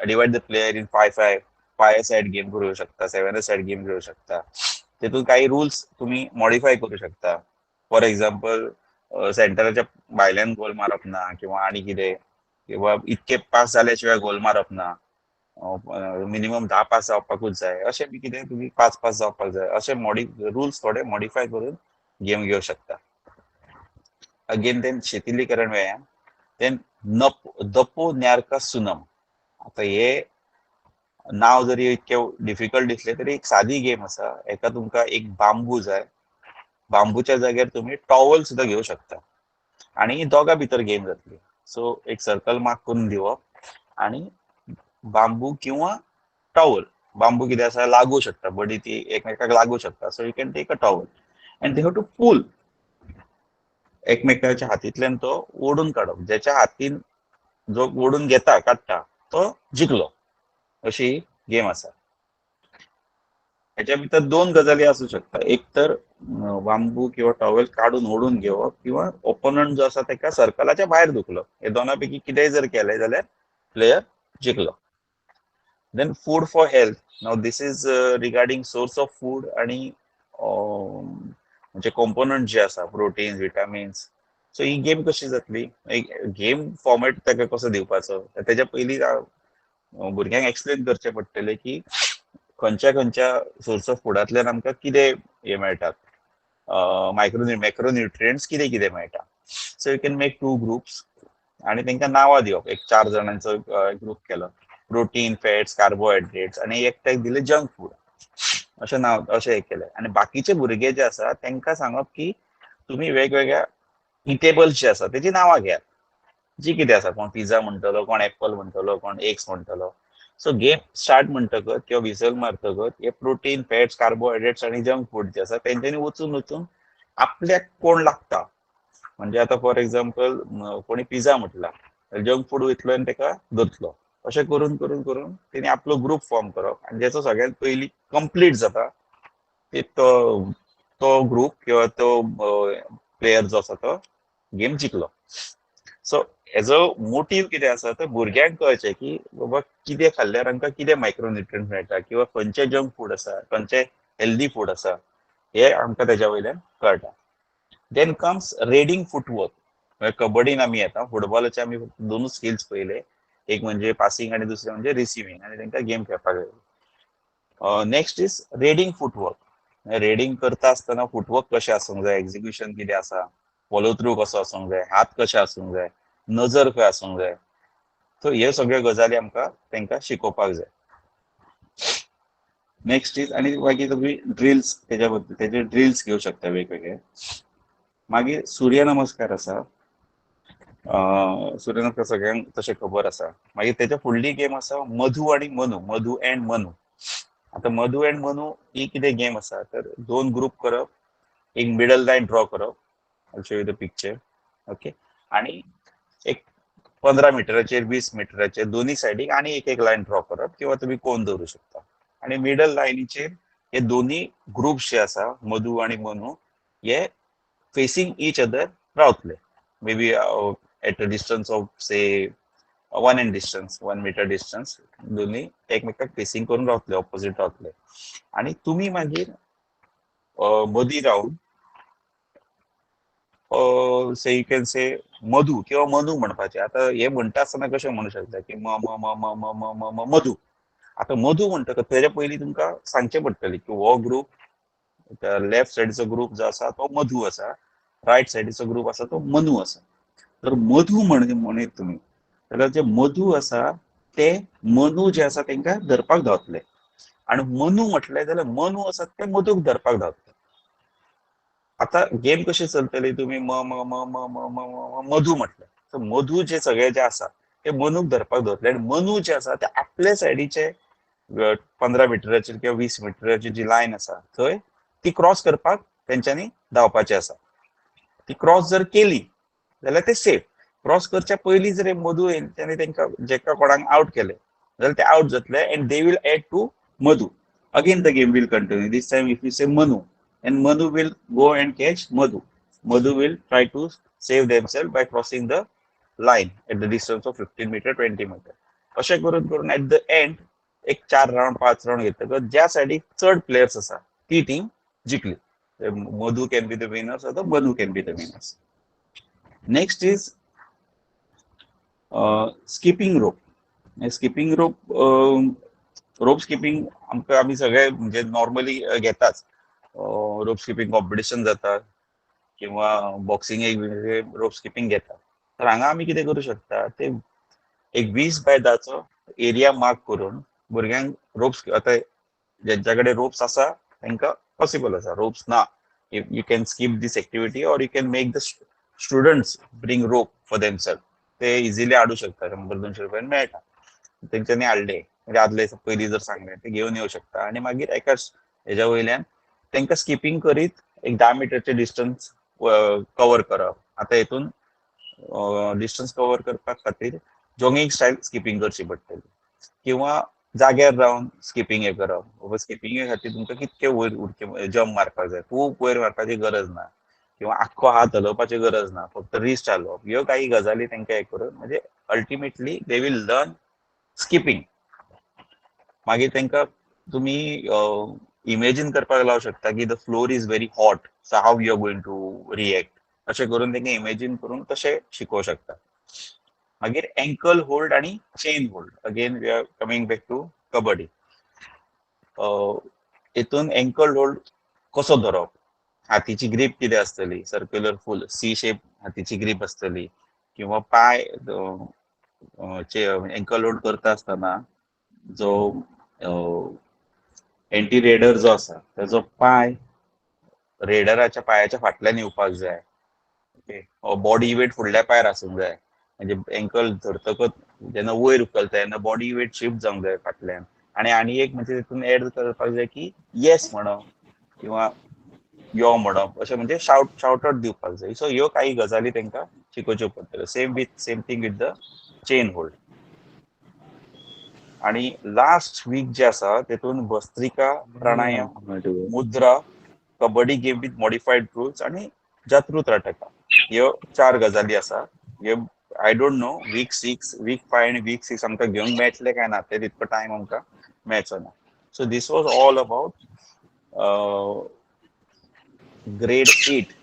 divide the player in 5 side game करू शकता, 7 साइड गेम करू शकता. तेतून काही रुल्स तुम्ही मॉडिफाय करू शकता. For example सेंटराच्या भायल्यान गोल मारप ना किंवा आनी कितें, किंवा इतके पास जाल्या शिवाय गोल मारप ना, मिनिमम 10 पास जावपाकूच जाय, अशें बी कितें तुम्ही 5 पास जावपाक जाय, अशें रुल्स थोडे मॉडिफाय करून गेम घेवं शकता. अगेन देन शेतिलीकरण व्यायाम. देन दपो न्यारका सुनम. आता हे नाव जरी इतके डिफिकल्ट दिसले तरी एक साधी गेम आसा. एका तुमकां एक बांबू जाय, बांबूच्या जाग्यार तुम्ही टॉवल सुद्धा घेऊ शकता आणि दोगा भितर गेम जातली. सो एक सर्कल मार्क करून दिवप आणि बांबू किंवा टॉवल, बांबू कितें आसा लागू शकता, बडी ती एकमेकाक लागू शकता. So you can take a towel and they have to pull. एकमेकाच्या हातींतल्यान तो ओडून काडप. ज्याच्या हातीन जो ओडून घेता काडटा तो जिखलो. अशी गेम आसा. ह्याच्या भितर 2 गजाली असू शकता. एक तर बांबू किंवा टॉवेल काढून ओढून घेवप किंवा ओपोनंट जो आसा ताका सर्कलाच्या भायर धुकलो. हे दोनांपैकी कितेंय जर केलें जाल्यार प्लेयर जिखलो. Then food for health. Now this is regarding source of food आणि म्हणजे कॉम्पोनंट जे आसा प्रोटीन्स, विटामिन्स. सो ही गेम कशी जातली, गेम फॉर्मॅट ताका कसो दिवपाचो तेच्या पयलीं भुरग्यांक एक्सप्लेन करचें पडटलें की खंयच्या सोर्स ऑफ फुडांतल्यान आमकां कितें हे मेळटात, मॅक्रोन्युट्रियंट्स कितें मेळटा. सो यू कॅन मेक 2 ग्रुप्स आणि तांकां नांवां दिवप. एक 4 जाणांचो ग्रुप केलो, प्रोटीन, फॅट्स, कार्बोहायड्रेट्स, आणि एकट्याक दिले जंक फूड, अशें नांव अशें हे केलें. आनी बाकीचे भुरगे जे आसा तांकां सांगप की तुमी वेगवेगळ्या इटेबल्स जे आसा तेजी नांवां घेयात, जी कितें आसा. कोण पिझ्झा म्हणटलो, कोण एप्पल म्हणटलो, कोण एग्स म्हणटलो. सो गेम स्टार्ट म्हणटकच किंवा विसल मारतकच हे प्रोटीन, फॅट्स, कार्बोहायड्रेट्स आणि जंक फूड जे आसा तेंच्यांनी वचून आपल्याक कोण लागता, म्हणजे आता फॉर एक्झाम्पल कोणी पिझ्झा म्हटला जंक फूड वयतलो आणि ताका धरतलो. अशें करून करून करून तेणी आपलो ग्रुप फॉर्म करप आणि जेचो सगळ्यात पयलीं कंप्लीट जाता तो ग्रुप किंवा तो प्लेयर जो आसा तो गेम जिखलो. सो हेजो मोटीव कितें आसा तर भुरग्यांक कळचें की बाबा कितें खाल्ल्यार आमकां कितें मायक्रोन्युट्रियंट मेळटा किंवा खंयचे जंक फूड आसा, खंयचे हेल्दी फूड आसा, हे आमकां तेज्या वयल्यान कळटा. Then comes raiding footwork. कबड्डीन आमी येता, फुटबॉलाचे आमी दोनूच स्किल्स पयले, एक म्हणजे पासिंग आणि दुसरे म्हणजे रिसिविंग, आणि तांकां गेम खेळपाक जाय. Next is raiding footwork. Raiding करता आसतना फुटवर्क कशें आसूंक जाय, एक्झिक्युशन कितें आसा, फॉलो थ्रू कसो आसूंक जाय, हात कशे आसूंक जाय, नजर खंय आसूंक जाय. सो ह्यो सगळ्यो गजाली आमकां तांकां शिकोवपाक जाय. नेक्स्ट इज आणि मागीर तुमी ड्रिल्स तेज्या बद्दल तेजे ड्रिल्स घेवं शकता वेगवेगळे. मागीर सूर्य नमस्कार आसा. सूर्य नमस्कार सगळ्यांक तशें खबर आसा. मागीर तेच्या फुडली गेम आसा मधू आणि मनू, मधू अँड मनू. आता मधू अँड मनू ही कितें गेम आसा तर 2 ग्रुप करप, एक मिडल लाईन ड्रॉ करप, आय show you the picture. Okay, आणि एक 15 मिटराचेर 20 मिटराचेर दोन्ही सायडीक आणि एक लाईन ड्रॉ करप किंवा तुम्ही कोण दवरू शकता. आणि मिडल लाईनीचेर हे दोन्ही ग्रुप्स जे आसा मधू आणि मनू हे फेसिंग ईच अदर रावतले, may be at a distance of से 1 मीटर डिस्टन्स दोन्ही एकमेकाक फेसिंग करून रावतले, ऑपोजिट रावतले. आणि तुम्ही मागीर मदीं रावन से यू कॅन से मधू किंवा मनू म्हणपाचे. आता हे म्हणटा आसतना कशें म्हणू शकता की म म म म म म म म मधू. आता मधू म्हणटकच तेच्या पयलीं तुमकां सांगचें पडटलें की हो ग्रुप लेफ्ट सायडीचो ग्रुप जो आसा तो मधू आसा, रायट सायडीचो ग्रुप आसा तो मनू आसा. तर मधू म्हणीत तुमी जाल्यार जे मधू आसा ते मनू जे आसा तांकां धरपाक धांवतले, आणि मनू म्हटलें जाल्यार मनू आसात ते मधूक धरपाक धांवतले. आता गेम कशी चलतली, तुम्ही म म म म म म म मधू म्हटलं तर मधू जे सगळे जे आसा ते मनूक धरपाक धरतले, आणि मनू जे आसा ते आपल्या सायडीचे 15 मिटराचेर किंवा 20 मिटराची जी लायन आसा थंय ती क्रॉस करपाक तेंच्यांनी धांवपाचें आसा. ती क्रॉस जर केली जाल्यार ते सेफ. क्रॉस करच्या पयलीं जर मधू येयले तेणे तेंकां जेका कोणाक आउट केले जाल्यार ते आउट जातले, and they will add to Madhu. Again the game will continue. This time if you say Manu and Madhu will go and catch Madhu. Madhu will try to save themselves by crossing the line at the distance of 15 meter, 20 meter. अशें करून करून at the end एक 4 round 5 round घेतकच ज्या सायडीक चड players आसा ती team जिखली. Madhu can be the winners or the Manu can be the winners. Next is skipping rope. Skipping rope, rope skipping आम्ही सगळे म्हणजे नॉर्मली घेताच. रोप स्किपिंग कॉम्पिटिशन जातात किंवा बॉक्सिंग एक वेगळे रोप स्किपिंग घेतात. तर हांगा आमी कितें करूं शकता ते एक 20 बाय 10 एरिया मार्क करून भुरग्यांक रोप्स, आता ज्यांच्या कडेन रोप्स आसा तांकां पॉसिबल आसा, रोप्स ना you can skip this activity or you can make the students bring rope for themself. ते इजिली हाडू शकता, 100-200 रुपयान मेळटा. तेंच्यांनी हाडले म्हणजे आदले पयलीं जर सांगलें ते घेवन येवं शकता, आणि मागीर एका हेज्या वयल्यान तांकां स्किपिंग करीत एक 10 मिटरचे डिस्टन्स कवर करप. आता हेतून डिस्टन्स कवर करपा खातीर जॉगिंग स्टायल स्किपिंग करची पडटली, किंवा जाग्यार रावन स्किपिंग हे करप. स्किपिंगे खातीर तुमकां कितके वयर जंप मारपाक जाय, खूब वयर मारपाची गरज ना, किंवा आख्खो हात हलोवपाची गरज ना, फक्त रिस्ट हालोवप. ह्यो काही गजाली तांकां हे करून म्हणजे ultimately they will learn skipping. मागीर तांकां तुमी इमेजिन करपाक लावू शकता की the floor is very hot, so how you are going to react. अशें करून तांकां इमेजिन करून तशें शिकोवं शकता. मागीर एंकल होल्ड आणि chain hold. Again we are coming back to kabaddi. हेतून एंकल होल्ड कसो धरप, हातीची ग्रीप कितें आसतली, सर्क्युलर फूल सी शेप हातीची ग्रीप आसतली, किंवा पाय एंकल होल्ड करता आसतना जो एंटी रेडर जो आसा त्याचो पाय रेडराच्या पायाच्या फाटल्यान येवपाक जाय. ओके, बॉडी वेट फुडल्या पायार आसूंक जाय. म्हणजे एंकल धरतकच जेन्ना वयर उखलता तेन्ना बॉडी वेट शिफ्ट जावंक जाय फाटल्यान आणि एक म्हणजे तितून एड करपाक जाय की येस म्हणप किंवा यो म्हणप अशें म्हणजे शाउट दिवपाक जाय. सो ह्यो काही गजाली तांकां शिकोवच्यो पडटल्यो. Same thing with the chain hold. आणि लास्ट वीक जे आसा तेतून bhastrika, pranayama, mudra, kabaddi game with modified rules आणि जातृत्राटका ह्यो 4 गजाली आसा. ह्यो I don't know week 6, week 5 आणि वीक 6 आमकां घेवंक मेळटले काय ना ते तितको टायम आमकां मेळचो ना. So this was all about grade 8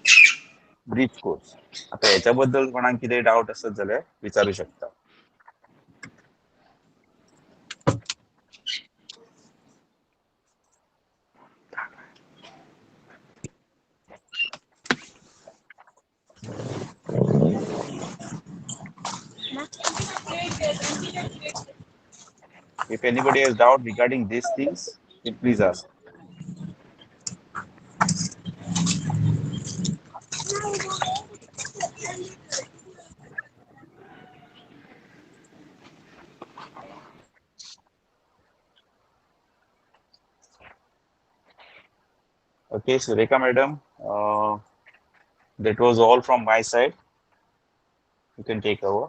breach course. आता ह्याच्या बद्दल कोणाक कितें डाऊट आसत जाल्यार विचारू शकता. If anybody has doubt regarding these things, then please ask. Okay, Sureka madam, that was all from my side. You can take over.